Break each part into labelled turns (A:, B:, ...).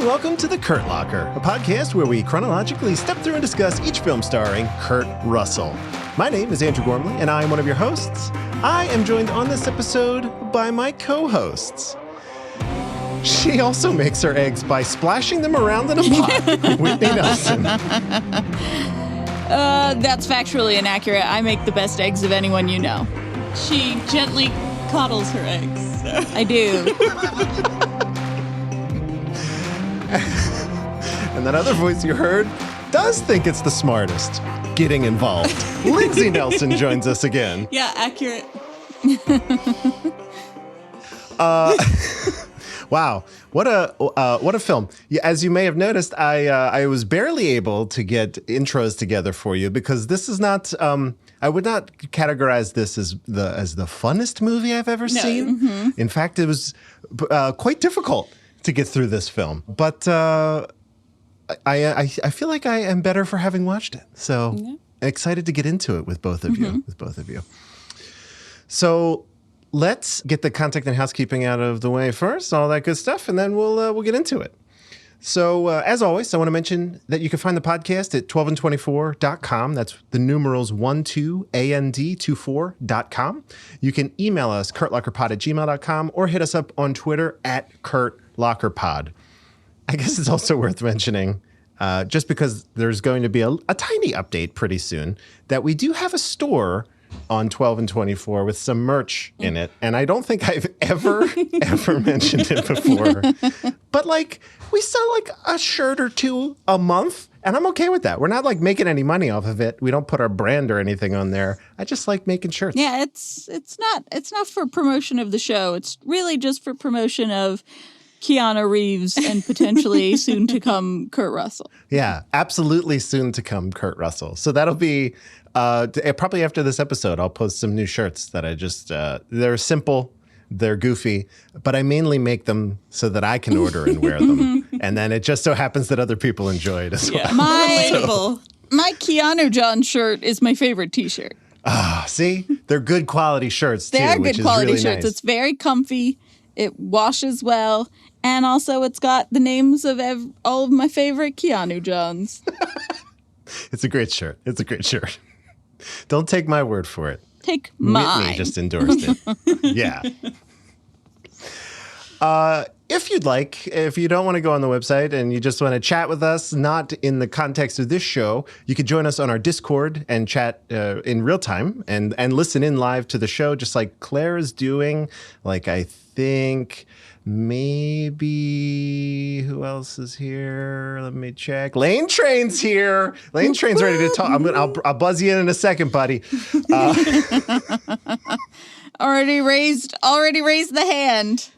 A: welcome to the Kurt Locker, a podcast where we chronologically step through and discuss each film starring Kurt Russell. My name is Andrew Gormley, and I am one of your hosts. I am joined on this episode by my co-hosts. She also makes her eggs by splashing them around in a pot. Whitney Nelson.
B: That's factually inaccurate. I make the best eggs of anyone you know.
C: She gently coddles her eggs. So.
B: I do.
A: And that other voice you heard does think it's the smartest. Getting involved. Lindsey Nelson joins us again.
C: Yeah, accurate.
A: Wow, what a film! As you may have noticed, I was barely able to get intros together for you because this is not. I would not categorize this as the funnest movie I've ever seen.
B: Mm-hmm.
A: In fact, it was quite difficult to get through this film. But I feel like I am better for having watched it. So excited to get into it with both of you. So. Let's get the contact and housekeeping out of the way first, all that good stuff, and then we'll get into it. So, as always, I want to mention that you can find the podcast at 12and24.com. That's the numerals 12and24.com. You can email us, kurtlockerpod@gmail.com, or hit us up on Twitter at kurtlockerpod. I guess it's also worth mentioning, just because there's going to be a tiny update pretty soon, that we do have a store on 12 and 24 with some merch in it. And I don't think I've ever mentioned it before. But we sell a shirt or two a month, and I'm okay with that. We're not making any money off of it. We don't put our brand or anything on there. I just like making shirts.
B: Yeah, it's not for promotion of the show. It's really just for promotion of Keanu Reeves and potentially soon to come Kurt Russell.
A: Yeah, absolutely soon to come Kurt Russell. So that'll be probably after this episode. I'll post some new shirts that I just they're simple, they're goofy, but I mainly make them so that I can order and wear them. And then it just so happens that other people enjoy it as well.
B: My Keanu John shirt is my favorite t-shirt.
A: See? They're good quality shirts too.
B: They are good quality
A: really
B: shirts.
A: Nice.
B: It's very comfy. It washes well. And also it's got the names of all of my favorite Keanu Johns.
A: It's a great shirt. Don't take my word for it.
B: Take mine.
A: Whitney just endorsed it. Yeah. If you'd like, if you don't want to go on the website and you just want to chat with us, not in the context of this show, you could join us on our Discord and chat in real time and listen in live to the show, just like Claire is doing. I think maybe who else is here? Let me check. Lane Train's here. Lane Train's ready to talk. I'll buzz you in a second, buddy.
B: Already raised the hand.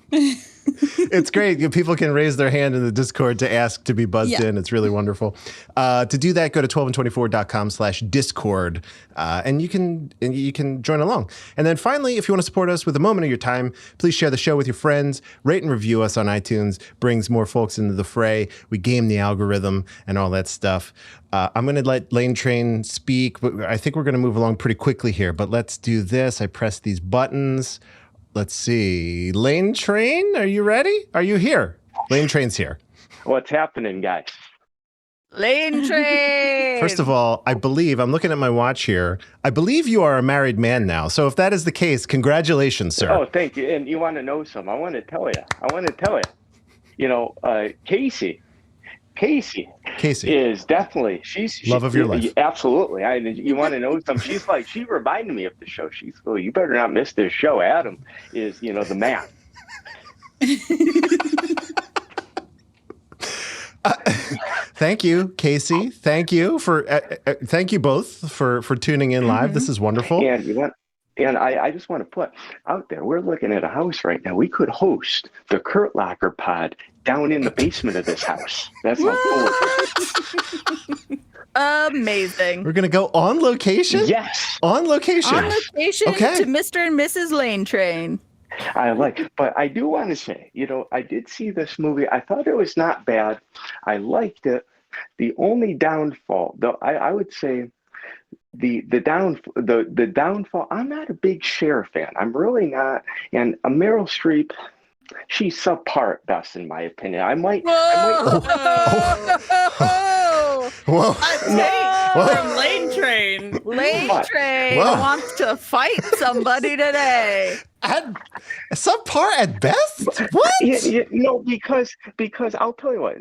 A: It's great. People can raise their hand in the Discord to ask to be buzzed in. It's really wonderful. To do that, go to 12and24.com/Discord, and you can join along. And then finally, if you want to support us with a moment of your time, please share the show with your friends. Rate and review us on iTunes. Brings more folks into the fray. We game the algorithm and all that stuff. I'm going to let Lane Train speak. But I think we're going to move along pretty quickly here. But let's do this. I press these buttons. Let's see. Lane Train, are you ready? Are you here? Lane Train's here.
D: What's happening, guys?
B: Lane Train!
A: First of all, I'm looking at my watch here. I believe you are a married man now. So if that is the case, congratulations, sir.
D: Oh, thank you. And you want to know something? I want to tell you. Casey is definitely she's
A: love of your life.
D: Absolutely. You want to know something? She reminded me of the show. You better not miss this show. Adam is the man.
A: Thank you, Casey. Thank you thank you both for tuning in live. This is wonderful.
D: And I just want to put out there, we're looking at a house right now. We could host the Kurt Locker pod down in the basement of this house. That's how cool it is.
B: Amazing.
A: We're going to go on location?
D: Yes.
A: On location.
B: Okay. To Mr. and Mrs. Lane Train.
D: But I do want to say, I did see this movie. I thought it was not bad. I liked it. The only downfall, though, I would say the downfall, I'm not a big Cher fan. I'm really not. And Meryl Streep, she's subpar at best, in my opinion. I might.
E: Whoa!
A: Whoa.
E: From Lane Train. Lane Train wants to fight somebody today.
A: Subpar at best? What?
D: No, because I'll tell you what.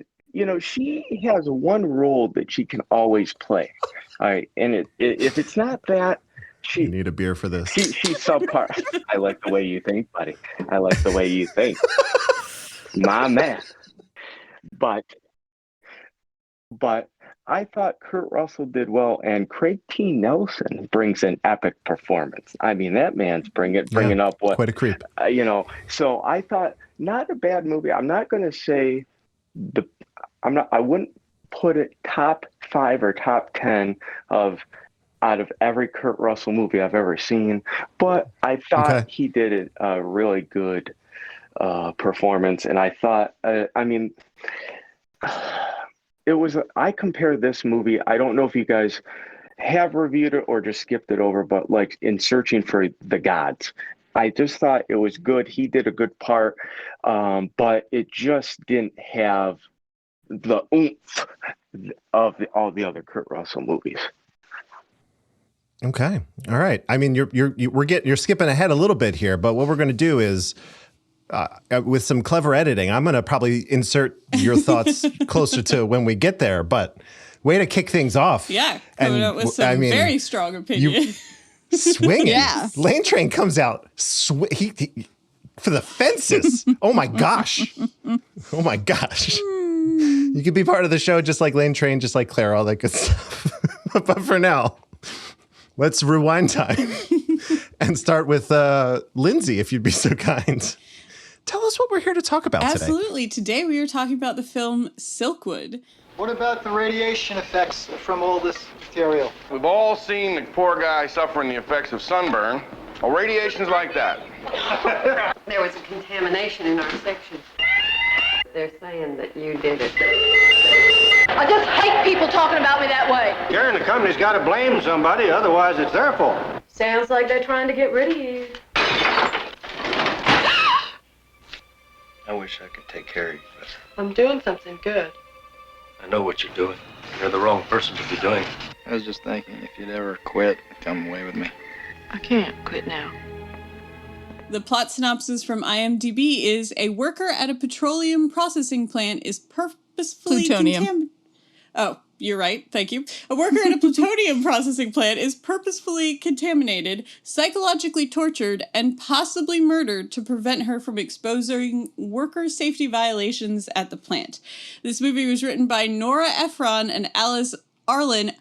D: She has one role that she can always play. All right, and if it's not that,
A: you need a beer for this.
D: She's subpar. I like the way you think, buddy. I like the way you think, my man. But I thought Kurt Russell did well, and Craig T. Nelson brings an epic performance. I mean, that man's bringing up what
A: quite a creep.
D: So I thought not a bad movie. I'm not going to say I wouldn't put it top 5 or top 10 out of every Kurt Russell movie I've ever seen, but I thought he did a really good performance, and I thought, I compare this movie, I don't know if you guys have reviewed it or just skipped it over, but like In Searching for the Gods, I just thought it was good. He did a good part, but it just didn't have the oomph of all the other Kurt Russell movies.
A: Okay. All right. I mean, you're skipping ahead a little bit here, but what we're going to do is, with some clever editing, I'm going to probably insert your thoughts closer to when we get there. But way to kick things off.
C: Yeah, coming up with some very strong opinion.
A: Swinging.
B: Yeah.
A: Lane Train comes out he for the fences. Oh my gosh. Oh my gosh. You could be part of the show just like Lane Train, just like Claire, all that good stuff. But for now, let's rewind time and start with Lindsey, if you'd be so kind. Tell us what we're here to talk about today.
C: Absolutely. Today we are talking about the film Silkwood.
F: What about the radiation effects from all this material?
G: We've all seen the poor guy suffering the effects of sunburn. Well, radiation's like that.
H: There was a contamination in our section. They're saying that you did it.
I: I just hate people talking about me that way.
F: Karen, the company's got to blame somebody, otherwise it's their fault.
H: Sounds like they're trying to get rid of you.
J: I wish I could take care of you, but
H: I'm doing something good.
J: I know what you're doing. You're the wrong person to be doing.
K: I was just thinking, if you'd ever quit, come away with me.
H: I can't quit now.
C: The plot synopsis from IMDb is a worker at a petroleum processing plant is purposefully
B: Plutonium.
C: Oh, you're right. Thank you. A worker at a plutonium processing plant is purposefully contaminated, psychologically tortured, and possibly murdered to prevent her from exposing worker safety violations at the plant. This movie was written by Nora Ephron and Alice Arlen.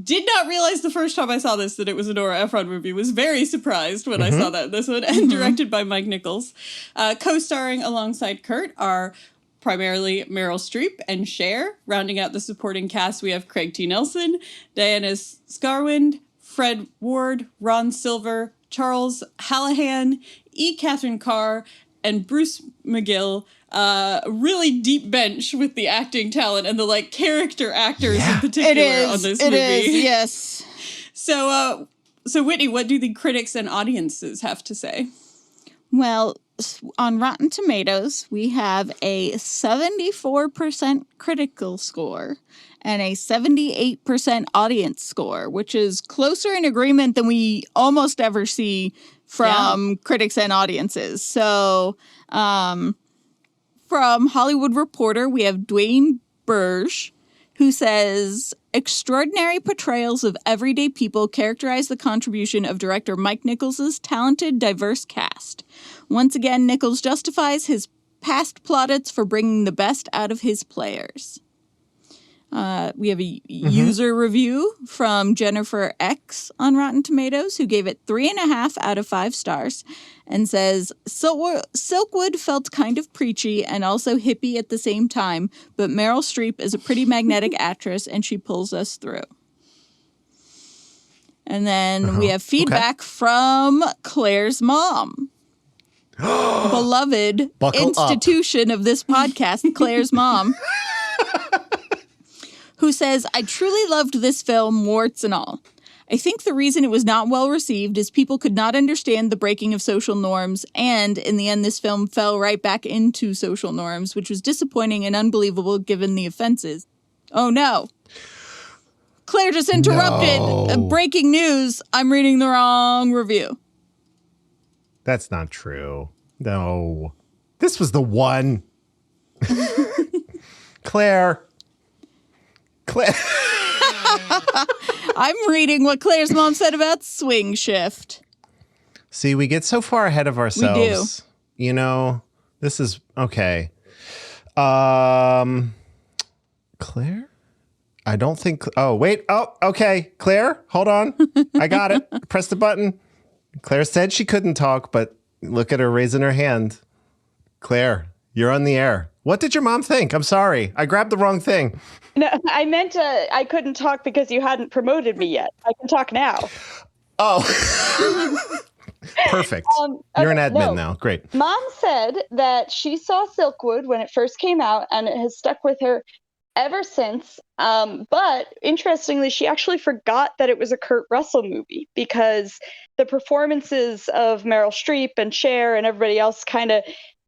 C: Did not realize the first time I saw this that it was a Nora Ephron movie. Was very surprised when I saw that this one. And directed by Mike Nichols. Co-starring alongside Kurt are primarily Meryl Streep and Cher. Rounding out the supporting cast, we have Craig T. Nelson, Diana Scarwind, Fred Ward, Ron Silver, Charles Hallahan, E. Catherine Carr, and Bruce McGill. Really deep bench with the acting talent and the character actors in particular on this movie.
B: It is, yes.
C: So Whitney, what do the critics and audiences have to say?
B: Well, on Rotten Tomatoes, we have a 74% critical score and a 78% audience score, which is closer in agreement than we almost ever see from critics and audiences. So, from Hollywood Reporter, we have Dwayne Burge, who says, extraordinary portrayals of everyday people characterize the contribution of director Mike Nichols' talented, diverse cast. Once again, Nichols justifies his past plaudits for bringing the best out of his players. We have a user review from Jennifer X on Rotten Tomatoes, who gave it 3.5 out of 5 stars, and says, Silkwood felt kind of preachy and also hippie at the same time, but Meryl Streep is a pretty magnetic actress, and she pulls us through. And then we have feedback from Claire's mom. Beloved institution of this podcast, Claire's mom. Who says, I truly loved this film, warts and all. I think the reason it was not well received is people could not understand the breaking of social norms, and in the end, this film fell right back into social norms, which was disappointing and unbelievable given the offenses. Oh no. Claire just interrupted.
A: No.
B: Breaking news. I'm reading the wrong review.
A: That's not true. No. This was the one. Claire.
B: I'm reading what Claire's mom said about Swing Shift.
A: See, we get so far ahead of ourselves.
B: We do.
A: You know, this is okay. Claire? I don't think. Oh, wait. Oh, okay. Claire, hold on. I got it. Press the button. Claire said she couldn't talk, but look at her raising her hand. Claire, you're on the air. What did your mom think? I'm sorry. I grabbed the wrong thing.
L: No, I meant I couldn't talk because you hadn't promoted me yet. I can talk now.
A: Oh. Perfect. You're an admin now. Great.
L: Mom said that she saw Silkwood when it first came out, and it has stuck with her ever since. But interestingly, she actually forgot that it was a Kurt Russell movie because the performances of Meryl Streep and Cher and everybody else kind of,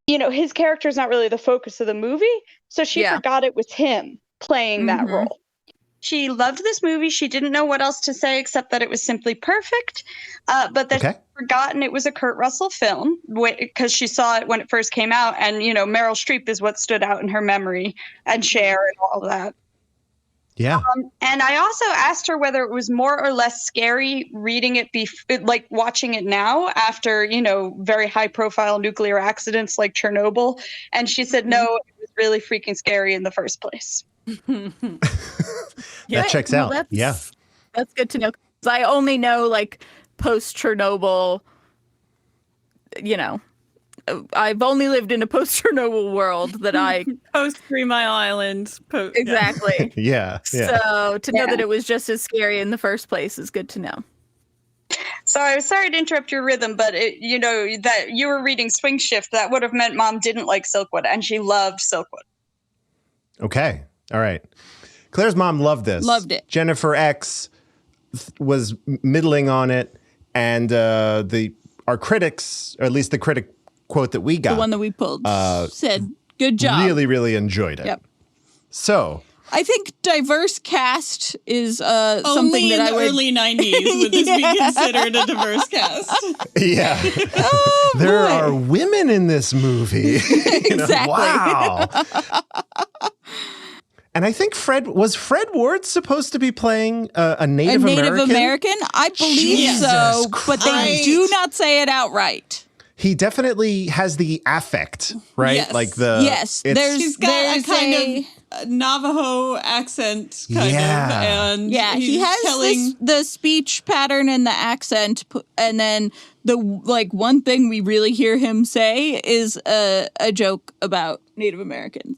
L: his character is not really the focus of the movie. So she forgot it was him playing that role. She loved this movie. She didn't know what else to say except that it was simply perfect. But that she'd forgotten it was a Kurt Russell film because she saw it when it first came out. And, Meryl Streep is what stood out in her memory, and Cher and all that.
A: Yeah.
L: And I also asked her whether it was more or less scary reading it, like watching it now after, very high profile nuclear accidents like Chernobyl. And she said, no, it was really freaking scary in the first place.
A: That checks out.
E: That's good to know. 'Cause I only know like post Chernobyl, I've only lived in a post Chernobyl world that I
C: post 3 Mile Island.
E: Exactly.
A: Yeah.
E: So to know that it was just as scary in the first place is good to know.
L: So I was sorry to interrupt your rhythm, but that you were reading Swing Shift, that would have meant Mom didn't like Silkwood, and she loved Silkwood.
A: Okay. All right. Claire's mom loved this.
B: Loved it.
A: Jennifer X was middling on it, and our critics, or at least the critic quote that we got,
B: the one that we pulled, said, "Good job."
A: Really, really enjoyed it.
B: Yep.
A: So
B: I think diverse cast is something that I would...
C: Only in the early 90s would this be considered a diverse cast.
A: Yeah. There are women in this movie.
B: Exactly.
A: Wow. And I think Fred Ward supposed to be playing a Native American?
B: I believe so, but they do not say it outright.
A: He definitely has the affect, right?
C: Yes.
A: Like the
C: He's got a kind of Navajo accent, kind of, and
B: he has the speech pattern and the accent, and then the one thing we really hear him say is a joke about Native Americans.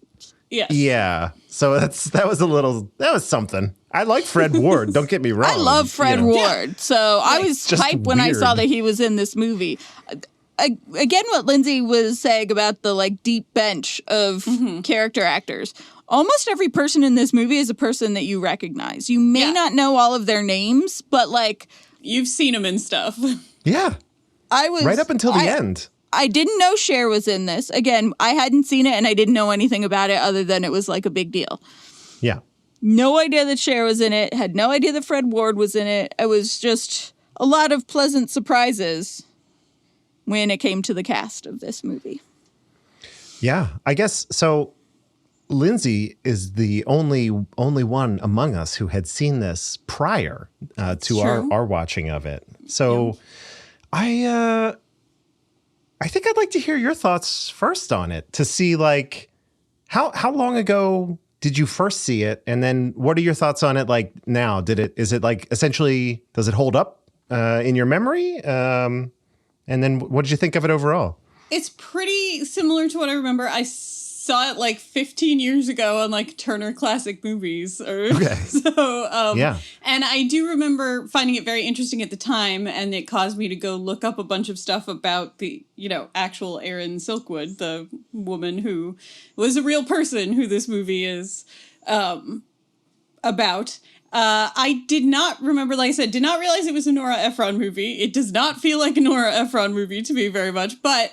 C: Yes.
A: Yeah. So that was something. I like Fred Ward. Don't get me wrong.
B: I love Fred Ward. So I was hyped when I saw that he was in this movie. Again, what Lindsey was saying about the deep bench of character actors. Almost every person in this movie is a person that you recognize. You may not know all of their names, but
C: you've seen them in stuff.
A: Yeah.
B: I was
A: right up until the end.
B: I didn't know Cher was in this. Again, I hadn't seen it and I didn't know anything about it other than it was a big deal.
A: Yeah.
B: No idea that Cher was in it. Had no idea that Fred Ward was in it. It was just a lot of pleasant surprises when it came to the cast of this movie.
A: Yeah, I guess so. Lindsey is the only one among us who had seen this prior to our watching of it. So I think I'd like to hear your thoughts first on it to see how long ago did you first see it? And then what are your thoughts on it now? Is it essentially, does it hold up in your memory? And then what did you think of it overall?
C: It's pretty similar to what I remember. I saw it 15 years ago on Turner Classic Movies. So, and I do remember finding it very interesting at the time, and it caused me to go look up a bunch of stuff about the, actual Erin Silkwood, the woman who was a real person who this movie is about. I did not remember, like I said, did not realize it was a Nora Ephron movie. It does not feel like a Nora Ephron movie to me very much, but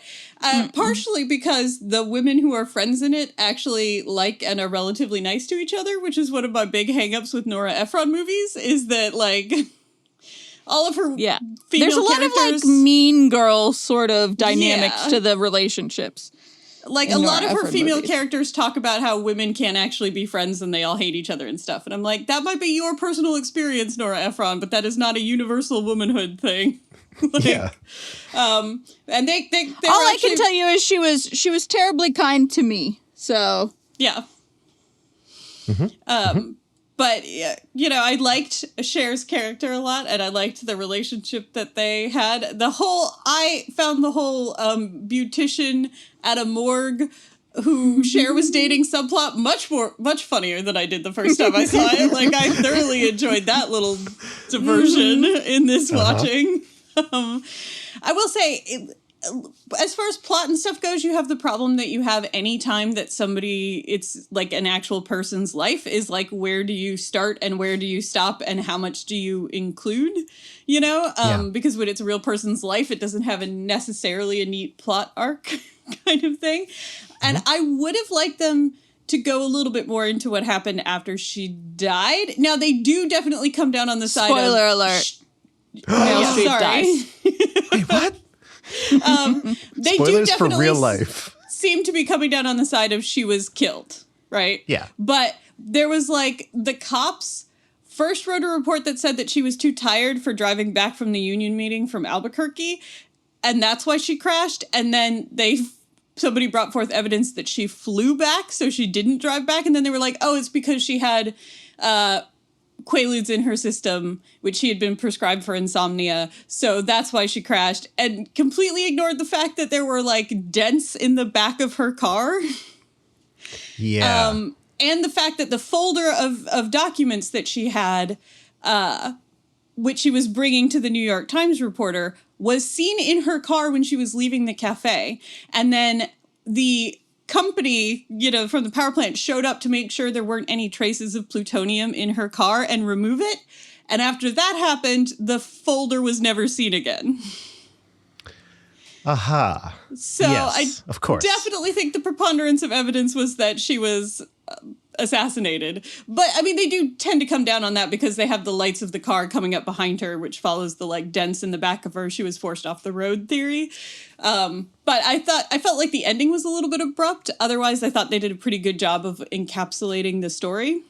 C: partially because the women who are friends in it actually like and are relatively nice to each other, which is one of my big hangups with Nora Ephron movies, is that, like, all of her female
B: There's a lot of, like, mean girl sort of dynamics to the relationships.
C: Like, a lot of her female characters talk about how women can't actually be friends and they all hate each other and stuff. And I'm like, that might be your personal experience, Nora Ephron, but that is not a universal womanhood thing. And they
B: all I can tell you is she was terribly kind to me. So
C: yeah. But, you know, I liked Cher's character a lot, and I liked the relationship that they had. I found the whole beautician at a morgue who Cher was dating subplot much funnier than I did the first time I saw it. Like, I thoroughly enjoyed that little diversion in this watching. I will say, as far as plot and stuff goes, you have the problem that you have any time that it's like an actual person's life is like, where do you start and where do you stop and how much do you include, you know? Because when it's a real person's life, it doesn't have necessarily a neat plot arc kind of thing. And I would have liked them to go a little bit more into what happened after she died. Now, they do definitely come down on the side of...
B: Spoiler alert.
C: Sorry.
A: Wait, what?
C: They
A: Spoilers
C: do
A: for
C: definitely
A: real life.
C: seem to be coming down on the side of she was killed, right?
A: Yeah.
C: But there was, like, the cops first wrote a report that said that she was too tired for driving back from the union meeting from Albuquerque, and that's why she crashed. And then somebody brought forth evidence that she flew back, so she didn't drive back. And then they were like, oh, it's because she had Quaaludes in her system, which she had been prescribed for insomnia. So that's why she crashed, and completely ignored the fact that there were, like, dents in the back of her car.
A: Yeah.
C: And the fact that the folder of documents that she had, which she was bringing to the New York Times reporter, was seen in her car when she was leaving the cafe. And then the company, you know, from the power plant showed up to make sure there weren't any traces of plutonium in her car and remove it. And after that happened, the folder was never seen again.
A: Aha.
C: So
A: yes, of course.
C: Definitely think the preponderance of evidence was that she was assassinated. But, I mean, they do tend to come down on that because they have the lights of the car coming up behind her, which follows the, like, dents in the back of her. She was forced off the road theory. But I felt like the ending was a little bit abrupt. Otherwise, I thought they did a pretty good job of encapsulating the story.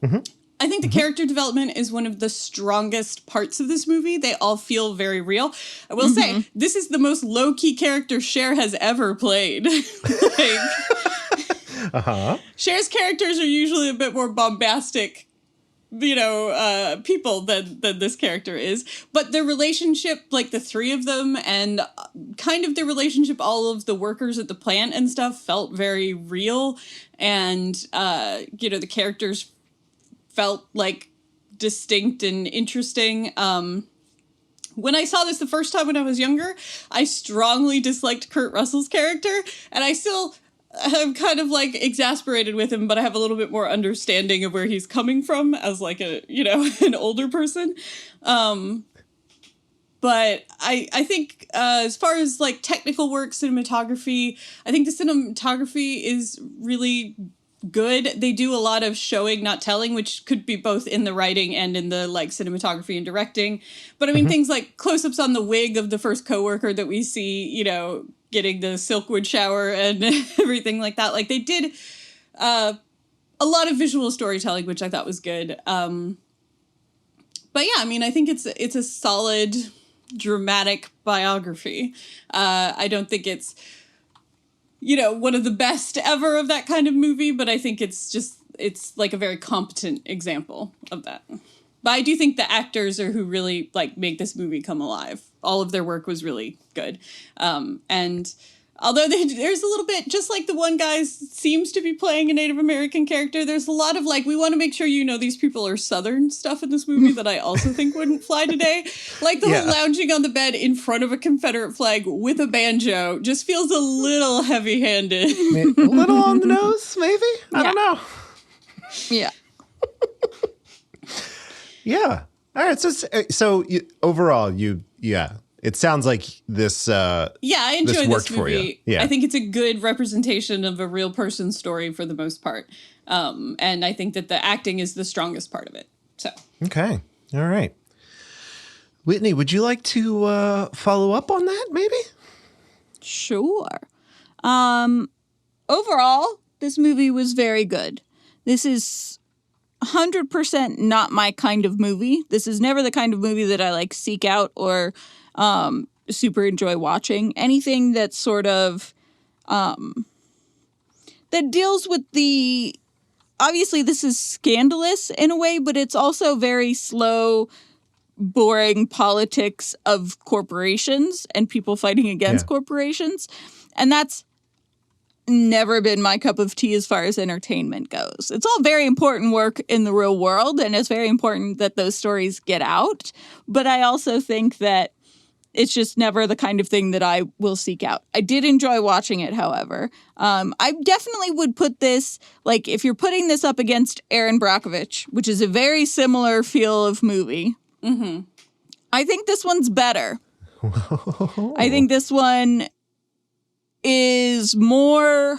A: Mm-hmm.
C: I think the character development is one of the strongest parts of this movie. They all feel very real. I will say, this is the most low-key character Cher has ever played. Cher's characters are usually a bit more bombastic, you know, people than this character is. But their relationship, like the three of them, and kind of their relationship, all of the workers at the plant and stuff, felt very real. And, you know, the characters felt, like, distinct and interesting. When I saw this the first time when I was younger, I strongly disliked Kurt Russell's character, and I still am kind of, like, exasperated with him, but I have a little bit more understanding of where he's coming from as, like, a, you know, an older person. But I think as far as, like, technical work, cinematography, I think the cinematography is really good. They do a lot of showing, not telling, which could be both in the writing and in the, like, cinematography and directing. But I mean, things like close-ups on the wig of the first coworker that we see, you know, getting the Silkwood shower and everything like that. Like, they did a lot of visual storytelling, which I thought was good. But yeah, I mean, I think it's a solid, dramatic biography. I don't think it's, you know, one of the best ever of that kind of movie, but I think it's like a very competent example of that. But I do think the actors are who really, like, make this movie come alive. All of their work was really good. And although there's a little bit, just like the one guy seems to be playing a Native American character, there's a lot of, like, we want to make sure you know these people are Southern stuff in this movie that I also think wouldn't fly today. Like, the whole lounging on the bed in front of a Confederate flag with a banjo just feels a little heavy-handed.
A: A little on the nose, maybe? I don't know.
B: Yeah.
A: Yeah. All right. So overall, it sounds like this.
C: I enjoy
A: worked
C: this
A: for you.
C: movie.
A: Yeah.
C: I think it's a good representation of a real person's story for the most part. And I think that the acting is the strongest part of it. So.
A: Okay. All right. Whitney, would you like to follow up on that, maybe?
B: Sure. Overall, this movie was very good. This is 100% not my kind of movie. This is never the kind of movie that I like seek out or super enjoy watching. Anything that's sort of that deals with the, obviously this is scandalous in a way, but it's also very slow, boring politics of corporations and people fighting against corporations. And that's never been my cup of tea as far as entertainment goes. It's all very important work in the real world, and it's very important that those stories get out. But I also think that it's just never the kind of thing that I will seek out. I did enjoy watching it, however. I definitely would put this, like, if you're putting this up against Erin Brockovich, which is a very similar feel of movie, I think this one's better. I think this one is more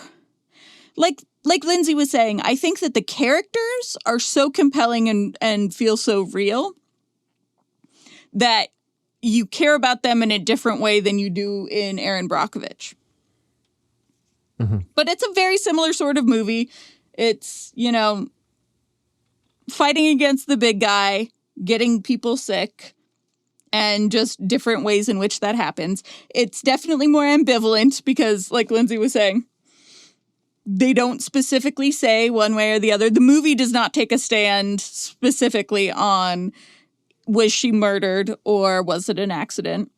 B: like Lindsey was saying. I think that the characters are so compelling and feel so real that you care about them in a different way than you do in Erin Brockovich. But it's a very similar sort of movie. It's, fighting against the big guy, getting people sick, and just different ways in which that happens. It's definitely more ambivalent because, like Lindsey was saying, they don't specifically say one way or the other. The movie does not take a stand specifically on, was she murdered or was it an accident?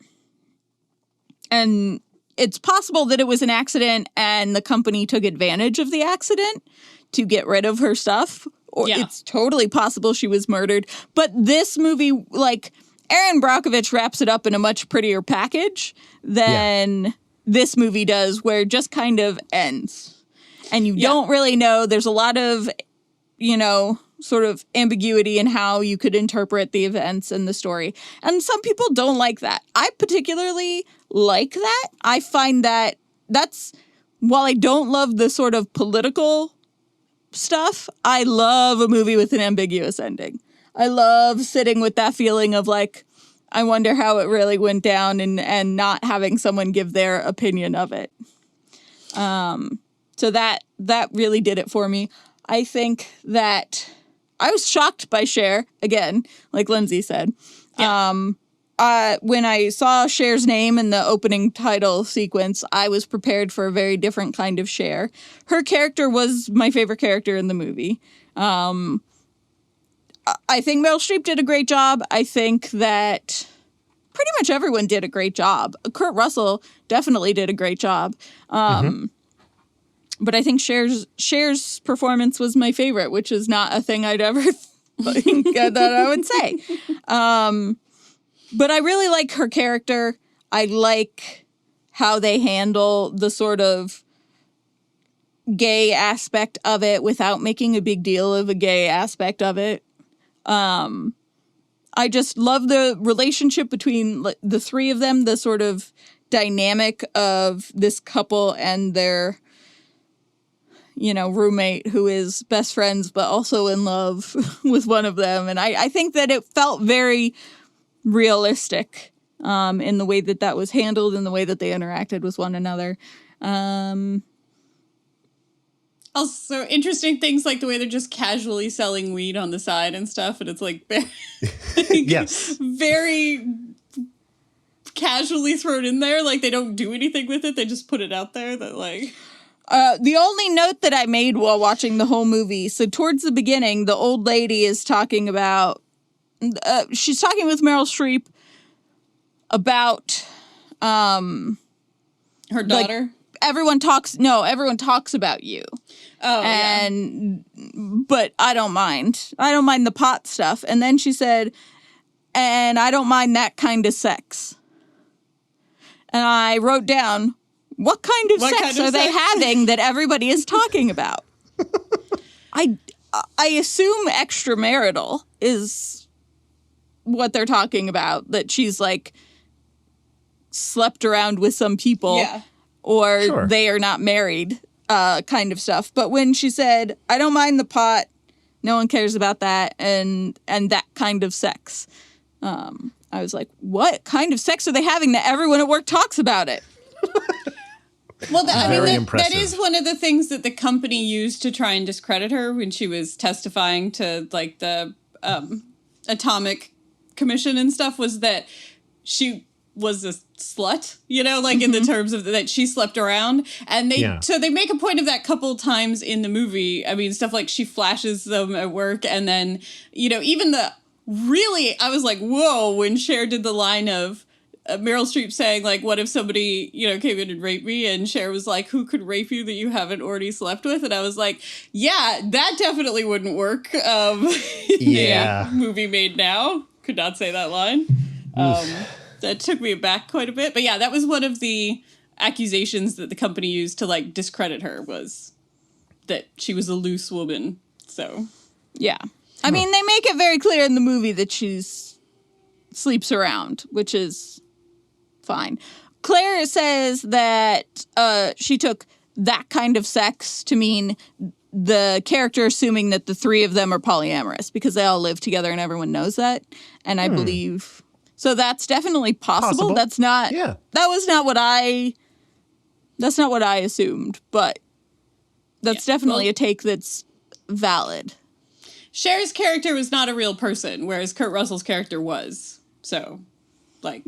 B: And it's possible that it was an accident and the company took advantage of the accident to get rid of her stuff. Or it's totally possible she was murdered. But this movie, like, Erin Brockovich wraps it up in a much prettier package than this movie does, where it just kind of ends. And you don't really know. There's a lot of, sort of ambiguity in how you could interpret the events and the story. And some people don't like that. I particularly like that. I find that's, while I don't love the sort of political stuff, I love a movie with an ambiguous ending. I love sitting with that feeling of like, I wonder how it really went down and not having someone give their opinion of it. So that really did it for me. I think that I was shocked by Cher, again, like Lindsey said. When I saw Cher's name in the opening title sequence, I was prepared for a very different kind of Cher. Her character was my favorite character in the movie. I think Meryl Streep did a great job. I think that pretty much everyone did a great job. Kurt Russell definitely did a great job. But I think Cher's performance was my favorite, which is not a thing I'd ever think that I would say. But I really like her character. I like how they handle the sort of gay aspect of it without making a big deal of a gay aspect of it. I just love the relationship between the three of them, the sort of dynamic of this couple and their, roommate who is best friends, but also in love with one of them. And I think that it felt very realistic in the way that was handled and the way that they interacted with one another.
C: Also, interesting things like the way they're just casually selling weed on the side and stuff, and it's like very casually thrown in there. Like they don't do anything with it; they just put it out there. That like.
B: The only note that I made while watching the whole movie, so towards the beginning, the old lady is talking about. She's talking with Meryl Streep about
C: her daughter.
B: Like, everyone talks about you. Oh, but I don't mind. I don't mind the pot stuff. And then she said, and I don't mind that kind of sex. And I wrote down, what kind of sex are they having that everybody is talking about? I assume extramarital is what they're talking about, that she's like slept around with some people or they are not married kind of stuff. But when she said, I don't mind the pot, no one cares about that, and that kind of sex, I was like, what kind of sex are they having that everyone at work talks about it?
C: Well, that is one of the things that the company used to try and discredit her when she was testifying to like the Atomic Commission and stuff, was that she was a slut, you know, like in the terms of that she slept around. And so they make a point of that a couple times in the movie. I mean, stuff like she flashes them at work, and then, you know, even I was like, whoa, when Cher did the line of Meryl Streep saying, like, what if somebody, you know, came in and raped me? And Cher was like, who could rape you that you haven't already slept with? And I was like, yeah, that definitely wouldn't work. Movie made now. Could not say that line. That took me aback quite a bit. But yeah, that was one of the accusations that the company used to, like, discredit her, was that she was a loose woman. So,
B: yeah. I mean, they make it very clear in the movie that she's sleeps around, which is fine. Claire says that she took that kind of sex to mean the character assuming that the three of them are polyamorous because they all live together and everyone knows that. And I believe... So that's definitely possible. That's not... Yeah. That was not what I... That's not what I assumed, but that's definitely a take that's valid.
C: Cher's character was not a real person, whereas Kurt Russell's character was. So, like...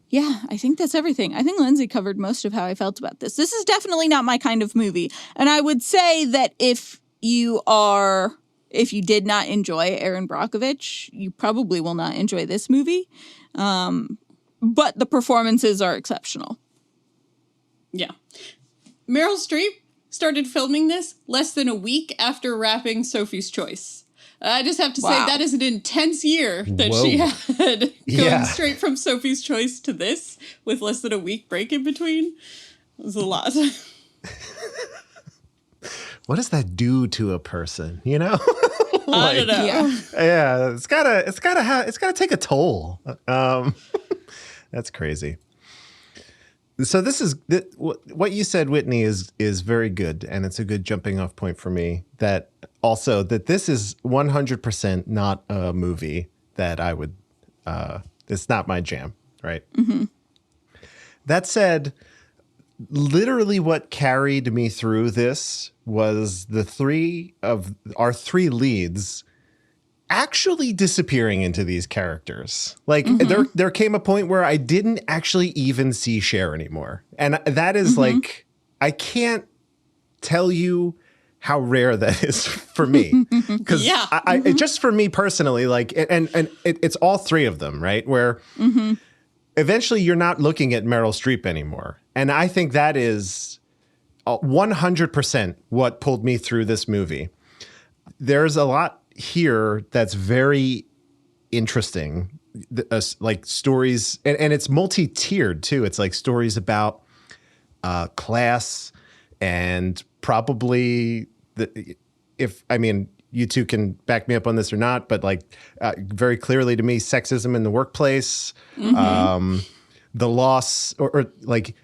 B: Yeah, I think that's everything. I think Lindsey covered most of how I felt about this. This is definitely not my kind of movie. And I would say that if you did not enjoy Erin Brockovich, you probably will not enjoy this movie. But the performances are exceptional.
C: Yeah. Meryl Streep started filming this less than a week after wrapping Sophie's Choice. I just have to say that is an intense year that she had, going straight from Sophie's Choice to this with less than a week break in between. It was a lot.
A: What does that do to a person, you know?
C: I don't know.
A: Yeah, it's gotta take a toll. That's crazy. So this is what you said, Whitney, is very good, and it's a good jumping off point for me. That this is 100% not a movie that I would. It's not my jam, right? Mm-hmm. That said, literally what carried me through this was the three of our three leads actually disappearing into these characters. Like there came a point where I didn't actually even see Cher anymore. And that is like, I can't tell you how rare that is for me. Because just for me personally, like, and it's all three of them, right? Where eventually you're not looking at Meryl Streep anymore. And I think that is 100% what pulled me through this movie. There's a lot here that's very interesting, like stories, and it's multi-tiered too. It's like stories about class, and probably you two can back me up on this or not, but like very clearly to me, sexism in the workplace, the loss or like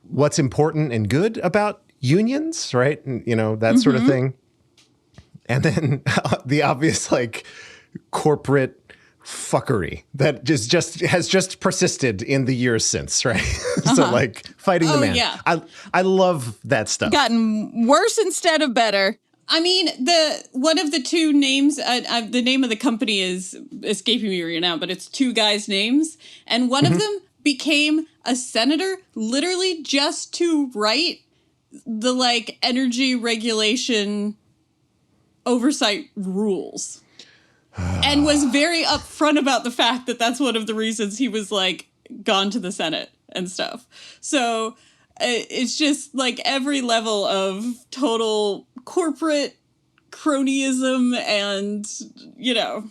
A: what's important and good about unions, right? And, you know, that sort of thing. And then the obvious like corporate fuckery that has just persisted in the years since, right? So like fighting the man. Yeah. I love that stuff.
B: Gotten worse instead of better.
C: I mean, one of the two names, the name of the company is escaping me right now, but it's two guys' names. And one of them became a senator literally just to write the like energy regulation oversight rules. And was very upfront about the fact that that's one of the reasons he was like gone to the Senate and stuff. So it's just like every level of total corporate cronyism and, you know,